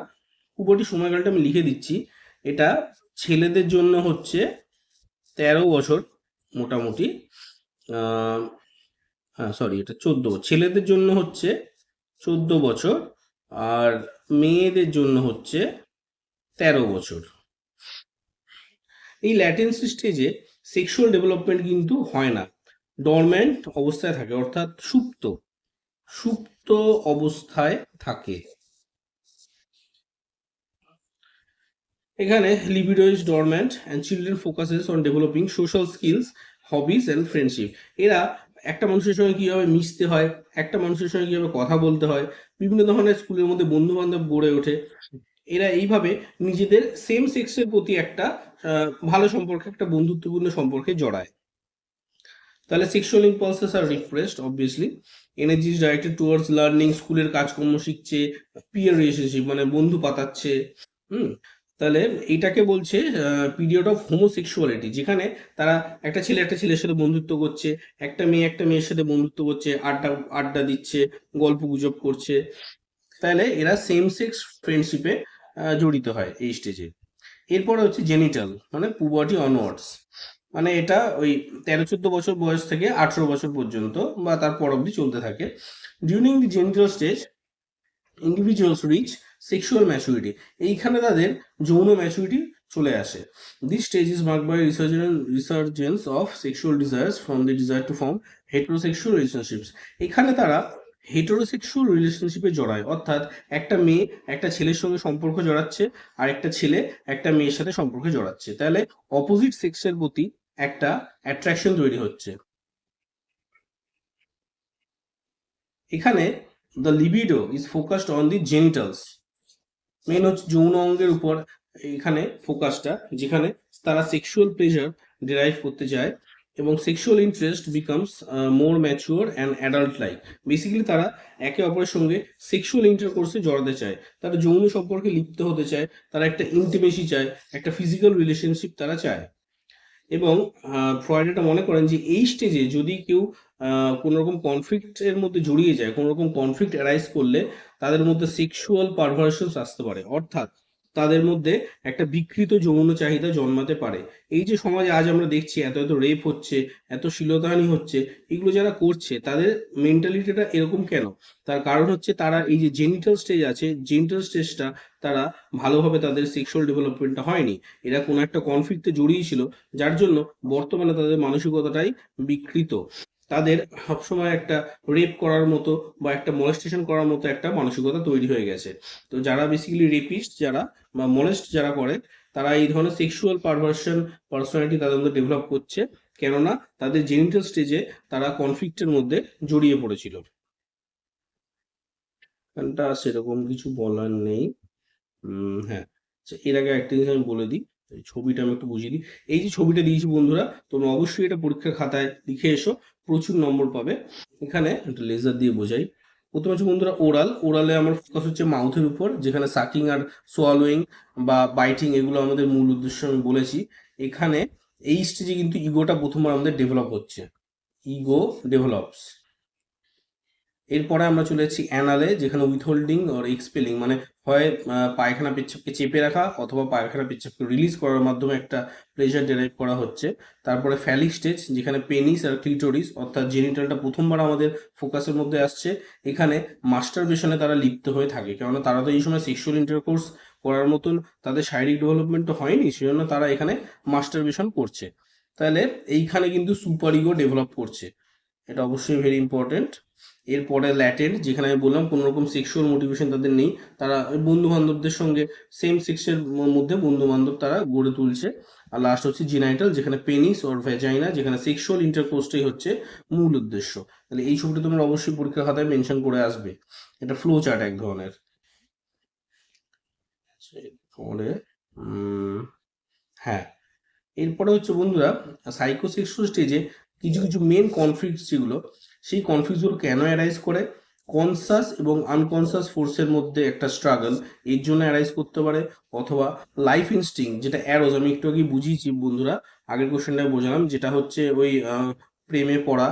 পুবার্টি সময়কালটা আমি লিখে দিচ্ছি। এটা ছেলেদের জন্য হচ্ছে 13 বছর মোটামুটি। হ্যাঁ সরি, এটা 14। ছেলেদের জন্য হচ্ছে 14 বছর, আর মেয়েদের জন্য হচ্ছে 13 বছর। এই ল্যাটেন্সি স্টেজে সেক্সুয়াল ডেভেলপমেন্ট কিন্তু হয় না, ডরম্যান্ট অবস্থায় থাকে, অর্থাৎ সুপ্ত সুপ্ত অবস্থায় থাকে। এখানে libido is dormant and children focuses on developing social skills, hobbies and friendship. এরা একটা মানুষের সঙ্গে কিভাবে মিশতে হয়, একটা মানুষের সঙ্গে কিভাবে কথা বলতে হয়, বিভিন্ন ধরনের স্কুলের মধ্যে বন্ধু বান্ধব গড়ে ওঠে, এরা এইভাবে নিজেদের সেম সেক্সের প্রতি একটা ভালো সম্পর্কে, একটা বন্ধুত্বপূর্ণ সম্পর্কে জড়ায়। তাহলে sexual impulses are repressed obviously, energy is directed towards learning, স্কুলের কাজকর্ম শিখছে, পিয়ার রিলেশনশিপ মানে বন্ধু পাতাচ্ছে। তাহলে এইটাকে বলছে পিরিয়ড অফ হোমোসেক্সুয়ালিটি, যেখানে তারা একটা ছেলে একটা ছেলের সাথে বন্ধুত্ব করছে, একটা মেয়ে একটা মেয়ের সাথে বন্ধুত্ব করছে, আড্ডা আড্ডা দিচ্ছে, গল্প গুজব করছে। তাহলে এরা সেম সেক্স ফ্রেন্ডশিপে জড়িত হয় এই স্টেজে। এরপরে হচ্ছে জেনিটাল, মানে পুবার্টি অনওয়ার্ডস, মানে এটা ওই 13-14 বছর বয়স থেকে 18 বছর পর্যন্ত বা তার পর অবধি চলতে থাকে। During the genital stage individuals reach sexual maturity, এইখানে তাদের যৌন ম্যাচুরিটি চলে আসে। This stage is marked by resurgence of sexual desires from the desire to form heterosexual relationships. এখানে তারা হেটারোসেক্সুয়াল রিলেশনশিপে জড়ায়, অর্থাৎ একটা মেয়ে একটা ছেলের সঙ্গে সম্পর্ক জড়াচ্ছে, আর একটা ছেলে একটা মেয়ের সাথে সম্পর্কে জড়াচ্ছে, তাহলে অপোজিট সেক্সের প্রতি একটা অ্যাট্রাকশন তৈরি হচ্ছে। এখানে the libido is focused on the genitals, মেন হচ্ছে যৌন অঙ্গের উপর এখানে ফোকাসটা, যেখানে তারা সেক্সুয়াল প্লেজার ডিরাইভ করতে চায় এবং sexual interest becomes more mature and adult like. Basically তারা একে অপরের সঙ্গে সেক্সুয়াল ইন্টারকোর্সে জড়াতে চায়, তারা যৌন সম্পর্কে লিপ্ত হতে চায়, তারা একটা ইন্টিমেসি চায়, একটা ফিজিক্যাল রিলেশনশিপ তারা চায়। এবং ফ্রয়েড এটা মনে করেন যে এই স্টেজে যদি কেউ কোনো রকম কনফ্লিক্টের মধ্যে জড়িয়ে যায়, কোনো রকম কনফ্লিক্ট অ্যারাইজ করলে তাদের মধ্যে সেক্সুয়াল পারভার্সনস আসতে পারে, অর্থাৎ তাদের মধ্যে একটা বিকৃত যৌন চাহিদা জন্মাতে পারে। এই যে সমাজে আজ আমরা দেখছি এত এত রেপ হচ্ছে, এত শ্লীলতাহানি হচ্ছে, এগুলো যারা করছে তাদের মেন্টালিটিটা এরকম কেন? তার কারণ হচ্ছে তারা এই যে জেনিটাল স্টেজ আছে, জেনিটাল স্টেজটা তারা ভালোভাবে তাদের সেক্সুয়াল ডেভেলপমেন্টটা হয়নি, এরা কোনো একটা কনফ্লিক্টে জড়িয়েছিল, যার জন্য বর্তমানে তাদের মানসিকতাটাই বিকৃত। তাদের সবসময় একটা রেপ করার মতো বা একটা মলেস্টেশন করার মতো একটা মানসিকতা তৈরি হয়ে গেছে। তো যারা বেসিক্যালি রেপিস্ট যারা বা মলেস্ট যারা করে, তারা এই ধরনের সেক্সুয়াল পারভার্সন পার্সোনালিটি তাদের মধ্যে ডেভেলপ করছে, কেননা তাদের জেনিটাল স্টেজে তারা কনফ্লিক্টের মধ্যে জড়িয়ে পড়েছিল। এটা সেরকম কিছু বলার নেই। হ্যাঁ, আচ্ছা, এর আগে একটা জিনিস আমি বলে দিই, এই ছবিটা আমি একটু বুঝিয়ে দিই। এই যে ছবিটা দিয়েছি বন্ধুরা, তোমরা অবশ্যই এটা পরীক্ষার খাতায় লিখে এসো, প্রচুর নম্বর পাবে। এখানে একটা লেজার দিয়ে বোঝাই। প্রথমে হচ্ছে বন্ধুরা ওরাল, ওরালে আমার ফোকাস হচ্ছে মাউথের উপর, যেখানে সাকিং আর সোয়ালোয়িং বা বাইটিং এগুলো আমাদের মূল উদ্দেশ্য আমি বলেছি। এখানে এই স্টেজে কিন্তু ইগোটা প্রথমবার আমাদের ডেভেলপ হচ্ছে, ইগো ডেভেলপস। এরপরে আমরা চলে যাচ্ছি অ্যানালে, যেখানে উইথহোল্ডিং আর এক্সপেলিং মানে হয় পায়খানা পেচ্ছাপকে চেপে রাখা অথবা পায়খানা পেচ্ছাপকে রিলিজ করার মাধ্যমে একটা প্লেজার ডেরাইভ করা হচ্ছে। তারপরে ফ্যালিক স্টেজ, যেখানে পেনিস আর ক্লিটোরিস অর্থাৎ জেনিটালটা প্রথমবার আমাদের ফোকাসের মধ্যে আসছে। এখানে মাস্টারবেশনে তারা লিপ্ত হয়ে থাকে, কেননা তারা তো এই সময় সেক্সুয়াল ইন্টারকোর্স করার মতন তাদের শারীরিক ডেভেলপমেন্ট তো হয়নি, সেজন্য তারা এখানে মাস্টারবেশন করছে। তাহলে এইখানে কিন্তু সুপার ইগো ডেভেলপ করছে, এটা অবশ্যই ভেরি ইম্পর্টেন্ট। এরপরে ল্যাটেন্ট, যেখানে আমি বললাম কোনো রকম সেক্সুয়াল মোটিভেশন তাদের নেই, তারা বন্ধু বান্ধবদের সঙ্গে সেম সেক্সের মধ্যে বন্ধু বান্ধব তারা গড়ে তুলছে। আর লাস্ট হচ্ছে জিনাইটাল, যেখানে পেনিস ওর ভ্যাজাইনা, যেখানে সেক্সুয়াল ইন্টারকোর্সটাই হচ্ছে মূল উদ্দেশ্য। তাহলে এই ছবিটা তোমরা অবশ্যই পরীক্ষার খাতায় মেনশন করে আসবে, এটা ফ্লো চার্ট এক ধরনের। এরপরে হ্যাঁ, এরপরে হচ্ছে বন্ধুরা সাইকোসেক্সুয়াল স্টেজে কিছু কিছু মেন কনফ্লিক্ট যেগুলো, সেই কনফ্লিক্টগুলো কেন অ্যারাইজ করে? কনসাস এবং আনকনসাস ফোর্সের মধ্যে একটা স্ট্রাগল, এর জন্য অ্যারাইজ করতে পারে। অথবা লাইফ ইনস্টিং, যেটা অ্যারোজ, আমি একটু আগে বুঝিয়েছি বন্ধুরা, আগের কোশ্চেনটায় বোঝালাম, যেটা হচ্ছে ওই প্রেমে পড়া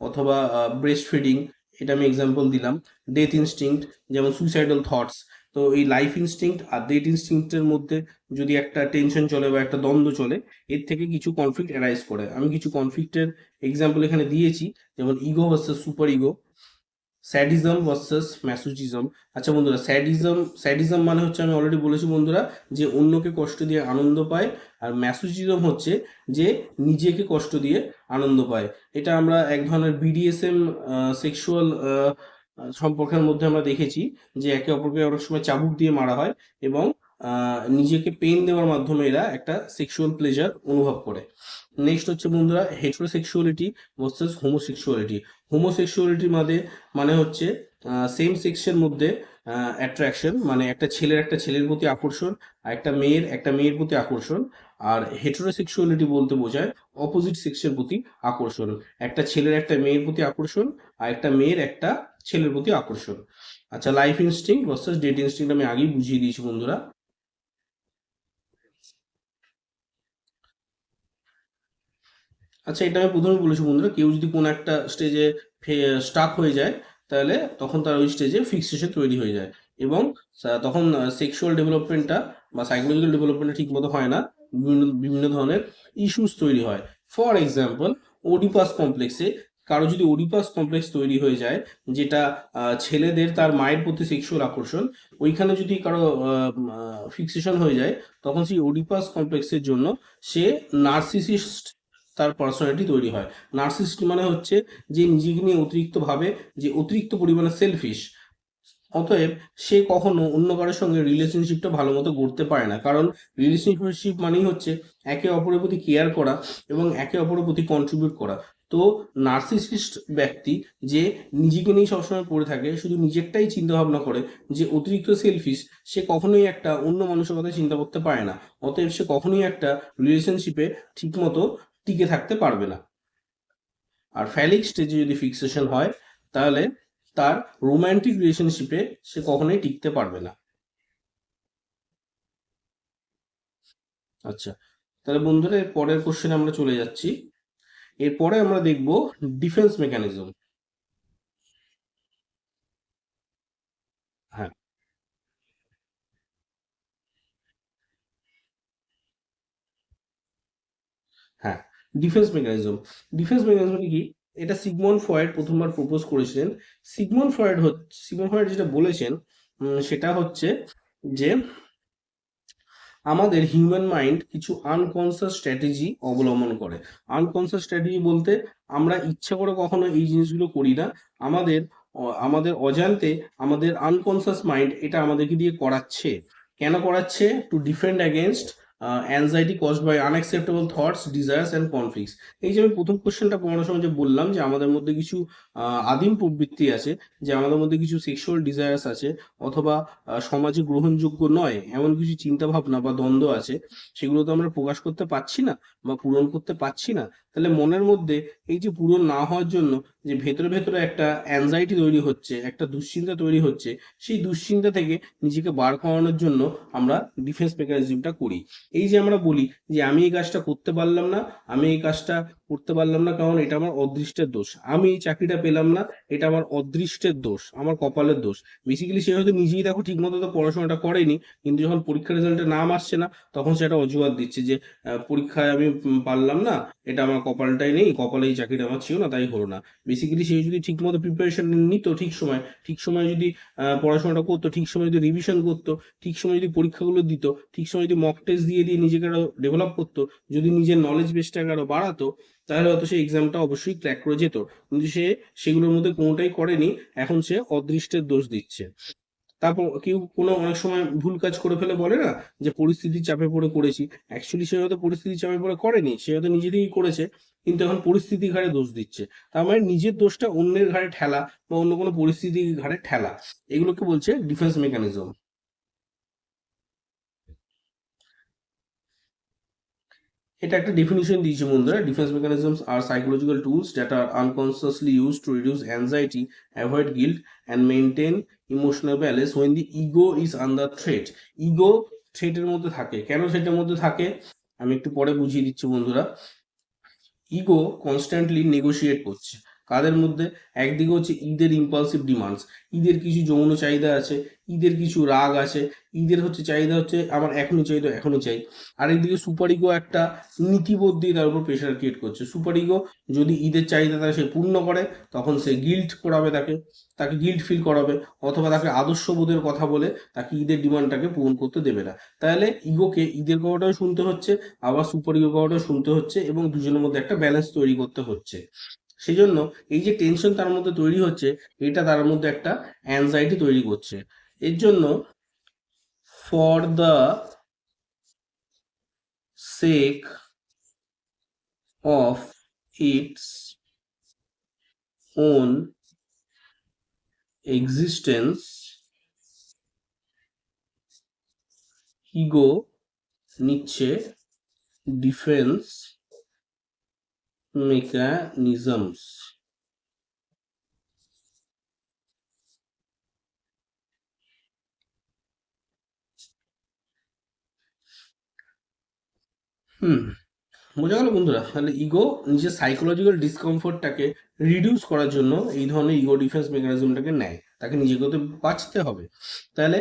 অথবা ব্রেস্ট ফিডিং, এটা আমি এক্সাম্পল দিলাম। ডেথ ইনস্টিংক্ট, যেমন সুইসাইডাল থটস। তো এই লাইফ ইনস্টিংক্ট আর ডেথ ইনস্টিংক্টের মধ্যে যদি একটা টেনশন চলে বা একটা দ্বন্দ্ব চলে, এর থেকে কিছু কনফ্লিক্ট অ্যারাইজ করে। আমি কিছু কনফ্লিক্টের এক্সাম্পল এখানে দিয়েছি, যেমন ego versus superego, sadism versus masochism. আচ্ছা বন্ধুরা, স্যাডিজম মানে হচ্ছে, আমি অলরেডি বলেছি বন্ধুরা, যে অন্যকে কষ্ট দিয়ে আনন্দ পায়। আর ম্যাসোচিজম হচ্ছে যে নিজেকে কষ্ট দিয়ে আনন্দ পায়। এটা আমরা এক ধরনের বিডিএসএম সেক্সুয়াল সম্পর্কের মধ্যে আমরা দেখেছি, যে একে অপরকে অনেক সময় চাবুক দিয়ে মারা হয় এবং নিজেকে পেইন দেওয়ার মাধ্যমে এরা একটা সেক্সুয়াল প্লেজার অনুভব করে। নেক্সট হচ্ছে বন্ধুরা হেটারোসেক্সুয়ালিটি ভার্সেস হোমোসেক্সুয়ালিটি। হোমোসেক্সুয়ালিটি মানে হচ্ছে সেম সেক্সের মধ্যে অ্যাট্রাকশন, মানে একটা ছেলের প্রতি আকর্ষণ, আর একটা মেয়ের প্রতি আকর্ষণ। আর হেটারোসেক্সুয়ালিটি বলতে বোঝায় অপোজিট সেক্সের প্রতি আকর্ষণ, একটা ছেলের একটা মেয়ের প্রতি আকর্ষণ, আর একটা মেয়ের একটা ছেলের প্রতি আকর্ষণ। আচ্ছা, life instinct versus death instinct আমি আগেই বুঝিয়ে দিয়েছি বন্ধুরা। আচ্ছা, এটা আমি প্রথমে বলেছি বন্ধুরা, কেউ যদি কোনো একটা স্টেজে স্টাক হয়ে যায়, তাহলে তখন তার ওই স্টেজে ফিক্সেশন তৈরি হয়ে যায়, এবং তখন সেক্সুয়াল ডেভেলপমেন্টটা বা সাইকোলজিক্যাল ডেভেলপমেন্টটা ঠিক মতো হয় না, বিভিন্ন বিভিন্ন ধরনের ইস্যুস তৈরি হয়। ফর এক্সাম্পল, ওডিপাস কমপ্লেক্সে কারো যদি ওডিপাস কমপ্লেক্স তৈরি হয়ে যায়, যেটা ছেলেদের তার মায়ের প্রতি সেক্সুয়াল আকর্ষণ, ওইখানে যদি কারো ফিক্সেশন হয়ে যায়, তখন সেই ওডিপাস কমপ্লেক্সের জন্য সে নার্সিসিস্ট তার পার্সোনালিটি তৈরি হয়। নার্সিসিস্ট মানে হচ্ছে যে নিজেকে নিয়ে অতিরিক্ত ভাবে, যে অতিরিক্ত পরিমাণে সেলফিশ। অতএব সে কখনো অন্য কারোর সঙ্গে রিলেশনশিপটা ভালো মতো গড়তে পারে না, কারণ রিলেশনশিপ মানেই হচ্ছে একে অপরের প্রতি কেয়ার করা এবং একে অপরের প্রতি কন্ট্রিবিউট করা। তো নার্সিসিস্ট ব্যক্তি যে নিজেকে নিয়ে সবসময় পড়ে থাকে, শুধু নিজেরটাই চিন্তা ভাবনা করে, যে অতিরিক্ত সেলফিশ, সে কখনোই একটা অন্য মানুষের কথা চিন্তা করতে পারে না। অতএব সে কখনোই একটা রিলেশনশিপে ঠিকমতো টিকে থাকতে পারবে না। আর ফ্যালিক স্টেজে যদি ফিক্সেশন হয়, তাহলে তার রোমান্টিক রিলেশনশিপে সে কখনোই টিকতে পারবে না। আচ্ছা, তাহলে বন্ধুরা এর পরের কোশ্চেনে আমরা চলে যাচ্ছি। এরপরে আমরা দেখব ডিফেন্স মেকানিজম। হ্যাঁ, হ্যাঁ, ডিফেন্স মেকানিজম। ডিফেন্স মেকানিজম কি? এটা সিগমন্ড ফ্রয়েড প্রথমবার প্রপোজ করেছিলেন। সিগমন্ড ফ্রয়েড যেটা বলেছেন, সেটা হচ্ছে যে আমাদের হিউম্যান মাইন্ড কিছু আনকনসিয়াস স্ট্র্যাটেজি অবলম্বন করে। আনকনসিয়াস স্ট্র্যাটেজি বলতে আমরা ইচ্ছা করে কখনো এই জিনিসগুলো করি না। আমাদের আমাদের অজান্তে আমাদের আনকনসিয়াস মাইন্ড এটা আমাদেরকে দিয়ে করাচ্ছে। কেন করাচ্ছে? To defend against anxiety caused by unacceptable thoughts, desires and conflicts. এই যে আমি প্রথম কোশ্চেনটা পড়ানোর সময় যে বললাম, যে আমাদের মধ্যে কিছু আদিম প্রবৃত্তি আছে, যে আমাদের মধ্যে কিছু সেক্সুয়াল ডিজায়ার্স আছে, অথবা সমাজে গ্রহণযোগ্য নয় এমন কিছু চিন্তা ভাবনা বা দ্বন্দ্ব আছে, সেগুলো তো আমরা প্রকাশ করতে পারছি না বা পূরণ করতে পারছি না। তাহলে মনের মধ্যে এই যে পূরণ না হওয়ার জন্য যে ভেতরে ভেতরে একটা অ্যাংজাইটি তৈরি হচ্ছে, একটা দুশ্চিন্তা তৈরি হচ্ছে, সেই দুশ্চিন্তা থেকে নিজেকে বার করানোর জন্য আমরা ডিফেন্স মেকানিজমটা করি। এই যে আমরা বলি যে আমি এই কাজটা করতে পারলাম না, আমি এই কাজটা করতে পারলাম না কারণ এটা আমার অদৃষ্টের দোষ, আমি এই চাকরিটা পেলাম না, এটা আমার অদৃষ্টের দোষ, আমার কপালের দোষ। বেসিক্যালি সে হয়তো নিজেই দেখো ঠিক মতো তো পড়াশোনাটা করেনি, কিন্তু যখন পরীক্ষার রেজাল্টে নাম আসছে না, তখন সে একটা অজুহাত দিচ্ছে যে পরীক্ষায় আমি পারলাম না, এটা আমার কপালটাই নেই, কপালে এই চাকরিটা আমার ছিল না, তাই হলো না। বেসিক্যালি সে যদি ঠিক মতো প্রিপারেশন নিত, ঠিক সময় যদি পড়াশোনাটা করতো, ঠিক সময় যদি রিভিশন করতো, ঠিক সময় যদি পরীক্ষাগুলো দিত, ঠিক সময় যদি মক টেস্ট দিয়ে দিয়ে নিজেকে আরো ডেভেলপ করতো, যদি নিজের নলেজ বেসটাকে আরো বাড়াতো, তাহলে হয়তো সে এক্সামটা অবশ্যই ক্র্যাক করে যেত। কিন্তু সে সেগুলোর মধ্যে কোনোটাই করেনি, এখন সে অদৃষ্টের দোষ দিচ্ছে। তারপর কেউ কোনো অনেক সময় ভুল কাজ করে ফেলে, বলে না যে পরিস্থিতির চাপে পড়ে করেছি। অ্যাকচুয়ালি সে হয়তো পরিস্থিতির চাপে পড়ে করেনি, সে হয়তো নিজে থেকেই করেছে, কিন্তু এখন পরিস্থিতির ঘাড়ে দোষ দিচ্ছে। তার মানে নিজের দোষটা অন্যের ঘাড়ে ঠেলা বা অন্য কোনো পরিস্থিতির ঘাড়ে ঠেলা, এগুলোকে বলছে ডিফেন্স মেকানিজম। এটা একটা ডেফিনিশন দিয়েছে বন্ধুরা, defence mechanisms are psychological tools that are unconsciously use to reduce anxiety, avoid guilt and maintain emotional balance when the ego is under threat. Ego থ্রেটের মধ্যে থাকে। কেন থ্রেটের মধ্যে থাকে আমি একটু পরে বুঝিয়ে দিচ্ছি বন্ধুরা। ইগো কনস্ট্যান্টলি নেগোশিয়েট করছে, কাদের মধ্যে? একদিকে হচ্ছে ঈদের ইম্পালসিভ ডিমান্ডস, ঈদের কিছু যৌন চাহিদা আছে, ঈদের কিছু রাগ আছে, ঈদের হচ্ছে চাহিদা হচ্ছে আমার এখনই চাই তো এখনই চাই। আরেকদিকে সুপার ইগো একটা নীতিবোধ দিয়ে তার উপর প্রেশার ক্রিয়েট করছে। সুপার ইগো যদি ঈদের চাহিদাটা সে পূর্ণ করে তখন সে গিল্ট করাবে, তাকে গিল্ট ফিল করাবে, অথবা তাকে আদর্শবোধের কথা বলে তাকে ঈদের ডিমান্ডটাকে পূরণ করতে দেবে না। তাহলে ইগোকে ঈদের কথাটাও শুনতে হচ্ছে, আবার সুপার ইগো কথাটাও শুনতে হচ্ছে, এবং দুজনের মধ্যে একটা ব্যালেন্স তৈরি করতে হচ্ছে। সেই জন্য এই যে টেনশন তার মধ্যে তৈরি হচ্ছে, এটা তার মধ্যে একটা অ্যাংজাইটি তৈরি করছে। এর জন্য for the sake of its own existence, ego নিচ্ছে ডিফেন্স মেকানিজমস। বোঝা গেল বন্ধুরা? তাহলে ইগো নিজের সাইকোলজিক্যাল ডিসকমফোর্টটাকে রিডিউস করার জন্য এই ধরনের ইগো ডিফেন্স মেকানিজমটাকে নেয়, তাকে নিজেকে তো বাঁচতে হবে। তাহলে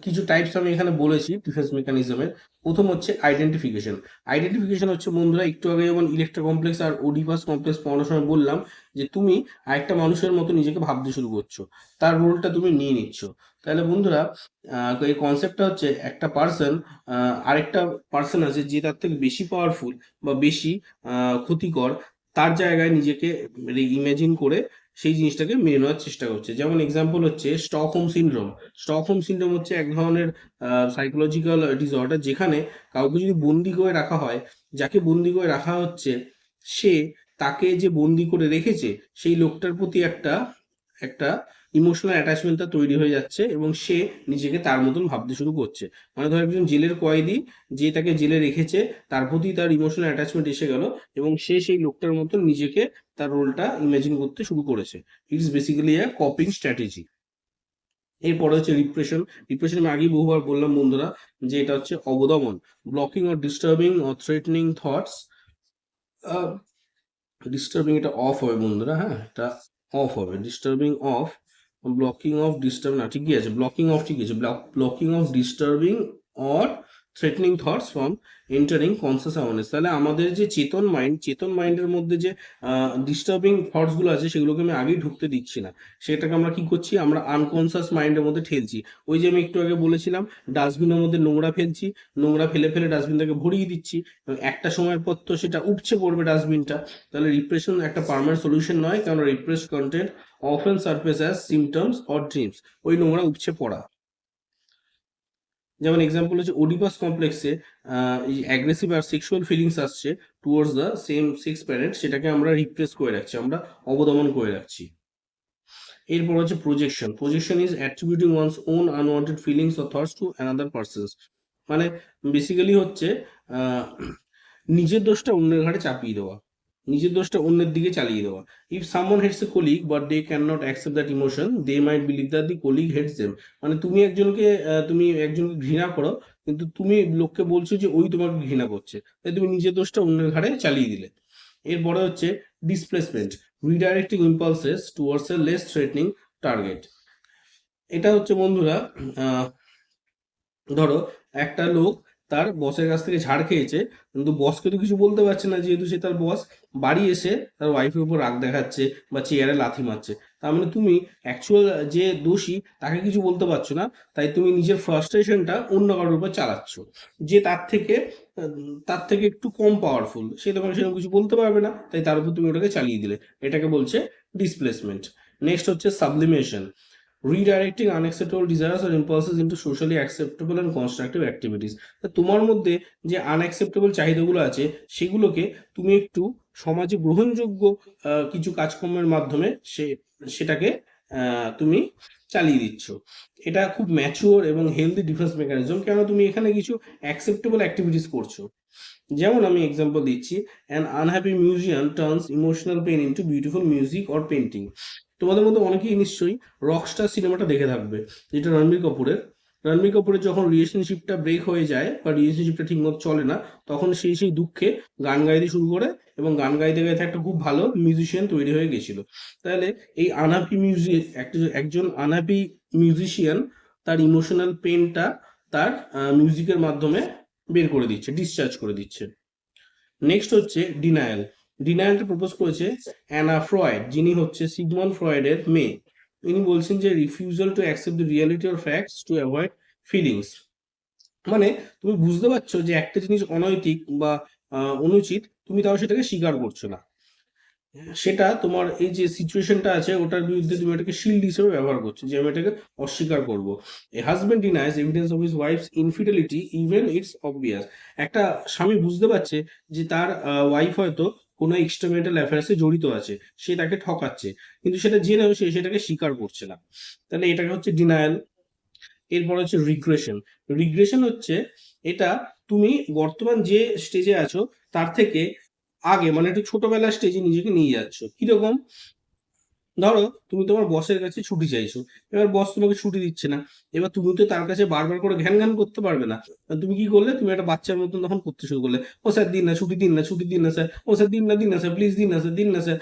কিছু টাইপস আমি এখানে বলেছি ডিফেন্স মেকানিজমের। প্রথম হচ্ছে আইডেন্টিফিকেশন। আইডেন্টিফিকেশন হচ্ছে বন্ধুরা, একটু আগে যেমন ইলেকট্রা কমপ্লেক্স আর ওডিপাস কমপ্লেক্স পড়ানোর সময় বললাম যে তুমি আরেকটা মানুষের মতো নিজেকে ভাবতে শুরু করছো, তার রোলটা তুমি নিয়ে নিচ্ছ। তাহলে বন্ধুরা এই কনসেপ্টটা হচ্ছে একটা পার্সন আরেকটা পার্সন আছে যে তার থেকে বেশি পাওয়ারফুল বা বেশি ক্ষতিকর, তার জায়গায় নিজেকে ইমেজিন করে সেই জিনিসটাকে মেনে নেওয়ার চেষ্টা করছে। যেমন এক্সাম্পল হচ্ছে স্টকহোম সিনড্রোম। স্টকহোম সিনড্রোম হচ্ছে এক ধরনের সাইকোলজিক্যাল ডিসঅর্ডার, যেখানে কাউকে যদি বন্দি করে রাখা হয়, যাকে বন্দি করে রাখা হচ্ছে সে, তাকে যে বন্দি করে রেখেছে সেই লোকটার প্রতি একটা একটা ইমোশনাল অ্যাটাচমেন্টটা তৈরি হয়ে যাচ্ছে, এবং সে নিজেকে তার মতন ভাবতে শুরু করছে। মানে ধর একজন জেলের কয়েদি, যে তাকে জেলে রেখেছে, তার প্রতি তার ইমোশনাল অ্যাটাচমেন্ট এসে গেল, এবং সে সেই লোকটার মতন নিজেকে, তার রোলটা ইমাজিন করতে শুরু করেছে। It's basically a coping strategy. এরপরে হচ্ছে রিপ্রেশন। রিপ্রেশন আমি আগেই বহুবার বললাম বন্ধুরা যে এটা হচ্ছে অবদমন। Blocking or disturbing or threatening thoughts. Disturbing এটা অফ হবে বন্ধুরা, হ্যাঁ এটা অফ হবে। Disturbing of, blocking of disturb না, ঠিকই আছে, ব্লকিং অফ ঠিক আছে। Blocking of disturbing or threatening thoughts from entering conscious awareness. তাহলে আমাদের যে চেতন মাইন্ডের মধ্যে যে ডিস্টার্বিং থটস গুলো আছে সেগুলোকে আমি আগেই ঢুকতে দিচ্ছি না, সেটাকে আমরা কি করছি, আমরা আনকনসিয়াস মাইন্ডের মধ্যে ঠেলছি। ওই যে আমি একটু আগে বলেছিলাম ডাস্টবিনের মধ্যে নোংরা ফেলছি, নোংরা ফেলে ফেলে ডাস্টবিনটাকে ভরিয়ে দিচ্ছি, এবং একটা সময়ের পর তো সেটা উপচে পড়বে ডাস্টবিনটা। তাহলে রিপ্রেশন একটা পার্মানেন্ট সলিউশন নয়, কারণ repress content often surface as symptoms or dreams, ওই নোংরা উপচে পড়া। যেমন এক্সাম্পল হচ্ছে ওডিপাস কমপ্লেক্সে এই অ্যাগ্রেসিভ আর সেক্সুয়াল ফিলিংস আসছে towards the same sex parent, সেটাকে আমরা রিপ্রেস করে রাখছি, আমরা অবদমন করে রাখছি। এরপর হচ্ছে projection. Projection is attributing one's own unwanted feelings or thoughts to another persons. মানে বেসিক্যালি হচ্ছে আহ, নিজের দোষটা অন্যের ঘাড়ে চাপিয়ে দেওয়া, নিজের দোষটা অন্যের দিকে চালিয়ে দেওয়া। If someone hates a colleague but they can not accept that emotion, they might believe that the colleague hates them. মানে তুমি একজনকে ঘৃণা করো, কিন্তু তুমি লোককে বলছো যে ওই তোমাকে ঘৃণা করছে, তাই তুমি নিজের দোষটা অন্যের ঘাড়ে চালিয়ে দিলে। এরপরে হচ্ছে ডিসপ্লেসমেন্ট, রিডাইরেক্টিং ইম্পালসেস টুয়ার্ডস এ লেস থ্রেটনিং টার্গেট। এটা হচ্ছে বন্ধুরা ধরো একটা লোক তার বসের কাছ থেকে ঝাড় খেয়েছে, কিন্তু বসকে তো কিছু বলতে পারছে না যেহেতু সে তার বস। বাড়ি এসে তার ওয়াইফের উপর রাগ দেখাচ্ছে বা চেয়ারে লাথি মারছে। তার মানে তুমি অ্যাকচুয়াল যে দোষী তাকে কিছু বলতে পারছো না, তাই তুমি নিজের ফ্রাস্ট্রেশনটা অন্য কারোর উপর চালাচ্ছ, যে তার থেকে একটু কম পাওয়ারফুল, সে তোমাকে সেরকম কিছু বলতে পারবে না, তাই তার উপর তুমি ওটাকে চালিয়ে দিলে। এটাকে বলছে ডিসপ্লেসমেন্ট। নেক্সট হচ্ছে sublimation, redirecting unacceptable desires or impulses into socially acceptable and constructive activities। তোমার মধ্যে যে আনঅ্যাকসেপ্টেবল চাহিদাগুলো আছে সেগুলোকে তুমি একটু সমাজে গ্রহণযোগ্য কিছু কাজকর্মের মাধ্যমে সেটাকে তুমি চালিয়ে দিচ্ছ। এটা খুব ম্যাচিওর এবং হেলদি ডিফেন্স মেকানিজম, কেন তুমি এখানে কিছু অ্যাকসেপ্টেবল অ্যাক্টিভিটিস করছো। যেমন আমি এক্সাম্পল দিচ্ছি, an unhappy musician turns emotional pain into beautiful music or painting. তোমাদের মধ্যে অনেকেই নিশ্চয়ই রকস্টার সিনেমাটা দেখে থাকবে, যেটা রণবীর কাপুরের। রণবীর কাপুরের যখন রিলেশনশিপটা ব্রেক হয়ে যায় বা রিলেশনশিপটা ঠিকমতো চলে না, তখন সেই দুঃখে গান গাইতে শুরু করে এবং গান গাইতে গাইতে একটা খুব ভালো মিউজিশিয়ান তৈরি হয়ে গেছিল। তাহলে এই আনহ্যাপি একজন আনহ্যাপি মিউজিশিয়ান তার ইমোশনাল পেনটা তার মিউজিকের মাধ্যমে বের করে দিচ্ছে, ডিসচার্জ করে দিচ্ছে। নেক্সট হচ্ছে ডিনায়াল। ডিনায়ালটা প্রপোজ করেছে অ্যানা ফ্রয়েড, যিনি হচ্ছে সিগমন্ড ফ্রয়েডের মেয়ে। ইনি বলছেন যে refusal to accept the reality or facts to avoid feelings. মানে তুমি বুঝতে পারছো যে একটা জিনিস অনৈতিক বা অনুচিত, তুমি তাও সেটাকে স্বীকার করছো না। সেটা তোমার এই যে সিচুয়েশনটা আছে ওটার বিরুদ্ধে তুমি এটাকে শিল্ড হিসেবে ব্যবহার করছো, যে আমি এটাকে অস্বীকার করবো। A husband denies evidence of his wife's infidelity even it's obvious. একটা স্বামী বুঝতে পারছে যে তার ওয়াইফ হয়তো কোনো এক্সট্রামেন্টাল অ্যাফেয়ার্সে জড়িত আছে, সে তাকে ঠকাচ্ছে, কিন্তু সেটা জেনেও সে সেটাকে স্বীকার করছে না। তাহলে এটাকে হচ্ছে ডিনায়াল। এরপর হচ্ছে রিগ্রেশন। রিগ্রেশন হচ্ছে এটা তুমি বর্তমান যে স্টেজে আছো তার থেকে আগে, মানে একটু ছোটবেলার স্টেজে নিজেকে নিয়ে যাচ্ছ। কিরকম? ধরো তুমি তোমার বসের কাছে ছুটি চাইছো, এবার বস তোমাকে ছুটি দিচ্ছে না, এবার তুমি তো তার কাছে বারবার করে ঘ্যান ঘ্যান করতে পারবে না। তুমি কি করলে, তুমি একটা বাচ্চার মতন তখন করতে শুরু করলে, ও স্যার দিন না ছুটি, দিন না ছুটি, দিন না স্যার, ও স্যার দিন না, দিন না স্যার, প্লিজ দিন না স্যার, দিন না স্যার।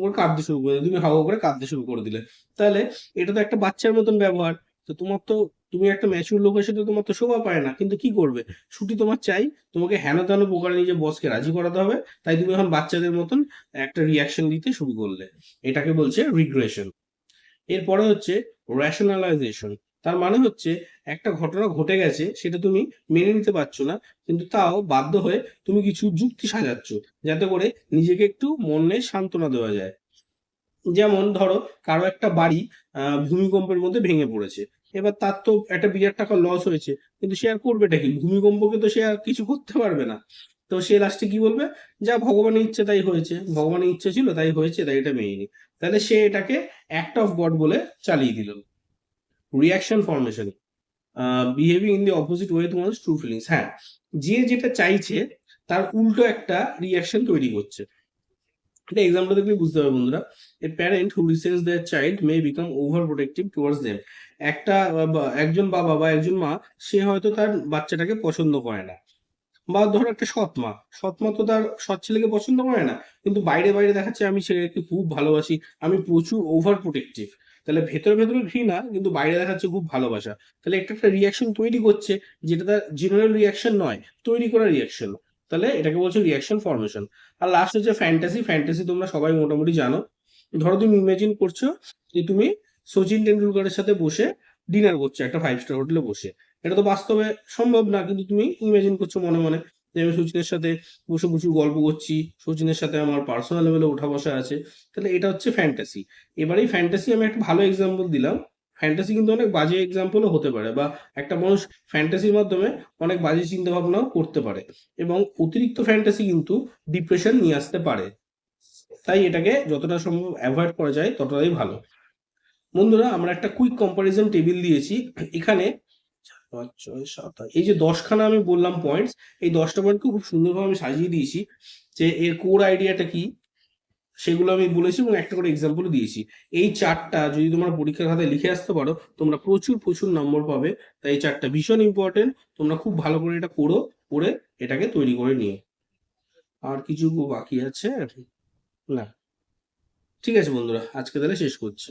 ওর কাঁদতে শুরু করে দিলে, তুমি হাওয়া করে কাঁদতে শুরু করে দিলে। তাহলে এটা তো একটা বাচ্চার মতন ব্যবহার। তো তোমার তো, তুমি একটা ম্যাচিউর লোকের সাথে তোমার তো শোভা পায় না, কিন্তু কি করবে, ছুটি তোমার চাই, তোমাকে হেন তেন প্রকারে নিজে বসকে রাজি করাতে হবে, তাই তুমি এখন বাচ্চাদের মতন একটা রিয়াকশন দিতে শুরু করলে। এটাকে বলছে রিগ্রেশন। এরপরে হচ্ছে রেশনালাইজেশন। তার মানে হচ্ছে একটা ঘটনা ঘটে গেছে, সেটা তুমি মেনে নিতে পারছো না, কিন্তু তাও বাধ্য হয়ে তুমি কিছু যুক্তি সাজাচ্ছ যাতে করে নিজেকে একটু মনে সান্ত্বনা দেওয়া যায়। যেমন ধরো কারো একটা বাড়ি ভূমিকম্পের মধ্যে ভেঙে পড়েছে, এবার তার তো একটা বিরাট টাকা লস হয়েছে, কিন্তু সে আর করবেটা কি, ভূমিকম্পকে তো সে আর কিছু করতে পারবে না। তো সে লাস্টে কি বলবে, যা ভগবানের ইচ্ছে তাই হয়েছে, ভগবানের ইচ্ছে ছিল তাই হয়েছে, তাই এটা মেনে নি। তাহলে সে এটাকে অ্যাক্ট অফ গড বলে চালিয়ে দিল। Reaction formation, behaving in the opposite way to one's true feelings. হ্যাঁ, যে যেটা চাইছে তার উল্টো একটা রিয়াকশন তৈরি করছে। এটা এক্সাম্পল দেখলে বুঝতে হবে বন্ধুরা। A parent who resents their child may become overprotective towards them. একজন বাবা বা একজন মা, সে হয়তো তার বাচ্চাটাকে পছন্দ করে না, বা ধরো একটা সৎ মা তো তার সৎ ছেলেকে পছন্দ করে না, কিন্তু বাইরে বাইরে দেখাচ্ছে আমি ছেলেকে খুব ভালোবাসি, আমি প্রচুর ওভার প্রোটেক্টিভ। তাহলে ভেতরে ভেতরে ঘৃণা, কিন্তু বাইরে দেখাচ্ছে খুব ভালোবাসা। তাহলে একটা একটা রিয়াকশন তৈরি করছে, যেটা তার জেনারেল রিয়াকশন নয়, তৈরি করা রিয়াকশন। তাহলে এটাকে বলছে রিয়াকশন ফর্মেশন। আর লাস্ট হচ্ছে ফ্যান্টাসি। ফ্যান্টাসি তোমরা সবাই মোটামুটি জানো। ধরো তুমি ইমাজিন করছো যে তুমি সচিন টেন্ডুলকারের সাথে বসে ডিনার করছো একটা 5 স্টার হোটেলে বসে। এটা তো বাস্তবে সম্ভব না, কিন্তু তুমি ইমাজিন করছো মনে মনে যে আমি সচিনের সাথে বসে প্রচুর গল্প করছি, সচিনের সাথে আমার পার্সোনাল লেভেলে ওঠা বসা আছে। তাহলে এটা হচ্ছে ফ্যান্টাসি। এবার এই ফ্যান্টাসি আমি একটা ভালো এক্সাম্পল দিলাম, ফ্যান্টাসি কিন্তু অনেক বাজে এক্সাম্পলও হতে পারে, বা একটা মানুষ ফ্যান্টাসির মাধ্যমে অনেক বাজে চিন্তা ভাবনাও করতে পারে, এবং অতিরিক্ত ফ্যান্টাসি কিন্তু ডিপ্রেশন নিয়ে আসতে পারে। তাই এটাকে যতটা সম্ভব অ্যাভয়েড করা যায় ততটাই ভালো। বন্ধুরা, আমরা একটা কুইক কম্পারিজন টেবিল দিয়েছি এখানে। 5, 6, 7, 8, এই যে 10খানা আমি বললাম পয়েন্টস, এই 10টা পয়েন্টকে খুব সুন্দরভাবে আমি সাজিয়ে দিয়েছি, যে এর কোর আইডিয়াটা কি সেগুলো আমি বলেছি, এবং একটা করে এক্সাম্পল দিয়েছি। এই চারটা যদি তোমরা পরীক্ষার খাতায় লিখে আসতে পারো, তোমরা প্রচুর প্রচুর নম্বর পাবে। তাই এই চারটা ভীষণ ইম্পর্টেন্ট, তোমরা খুব ভালো করে এটা করো, করে এটাকে তৈরি করে নিও। আর কিছু বাকি আছে না? ঠিক আছে বন্ধুরা, আজকে তাহলে শেষ করছি।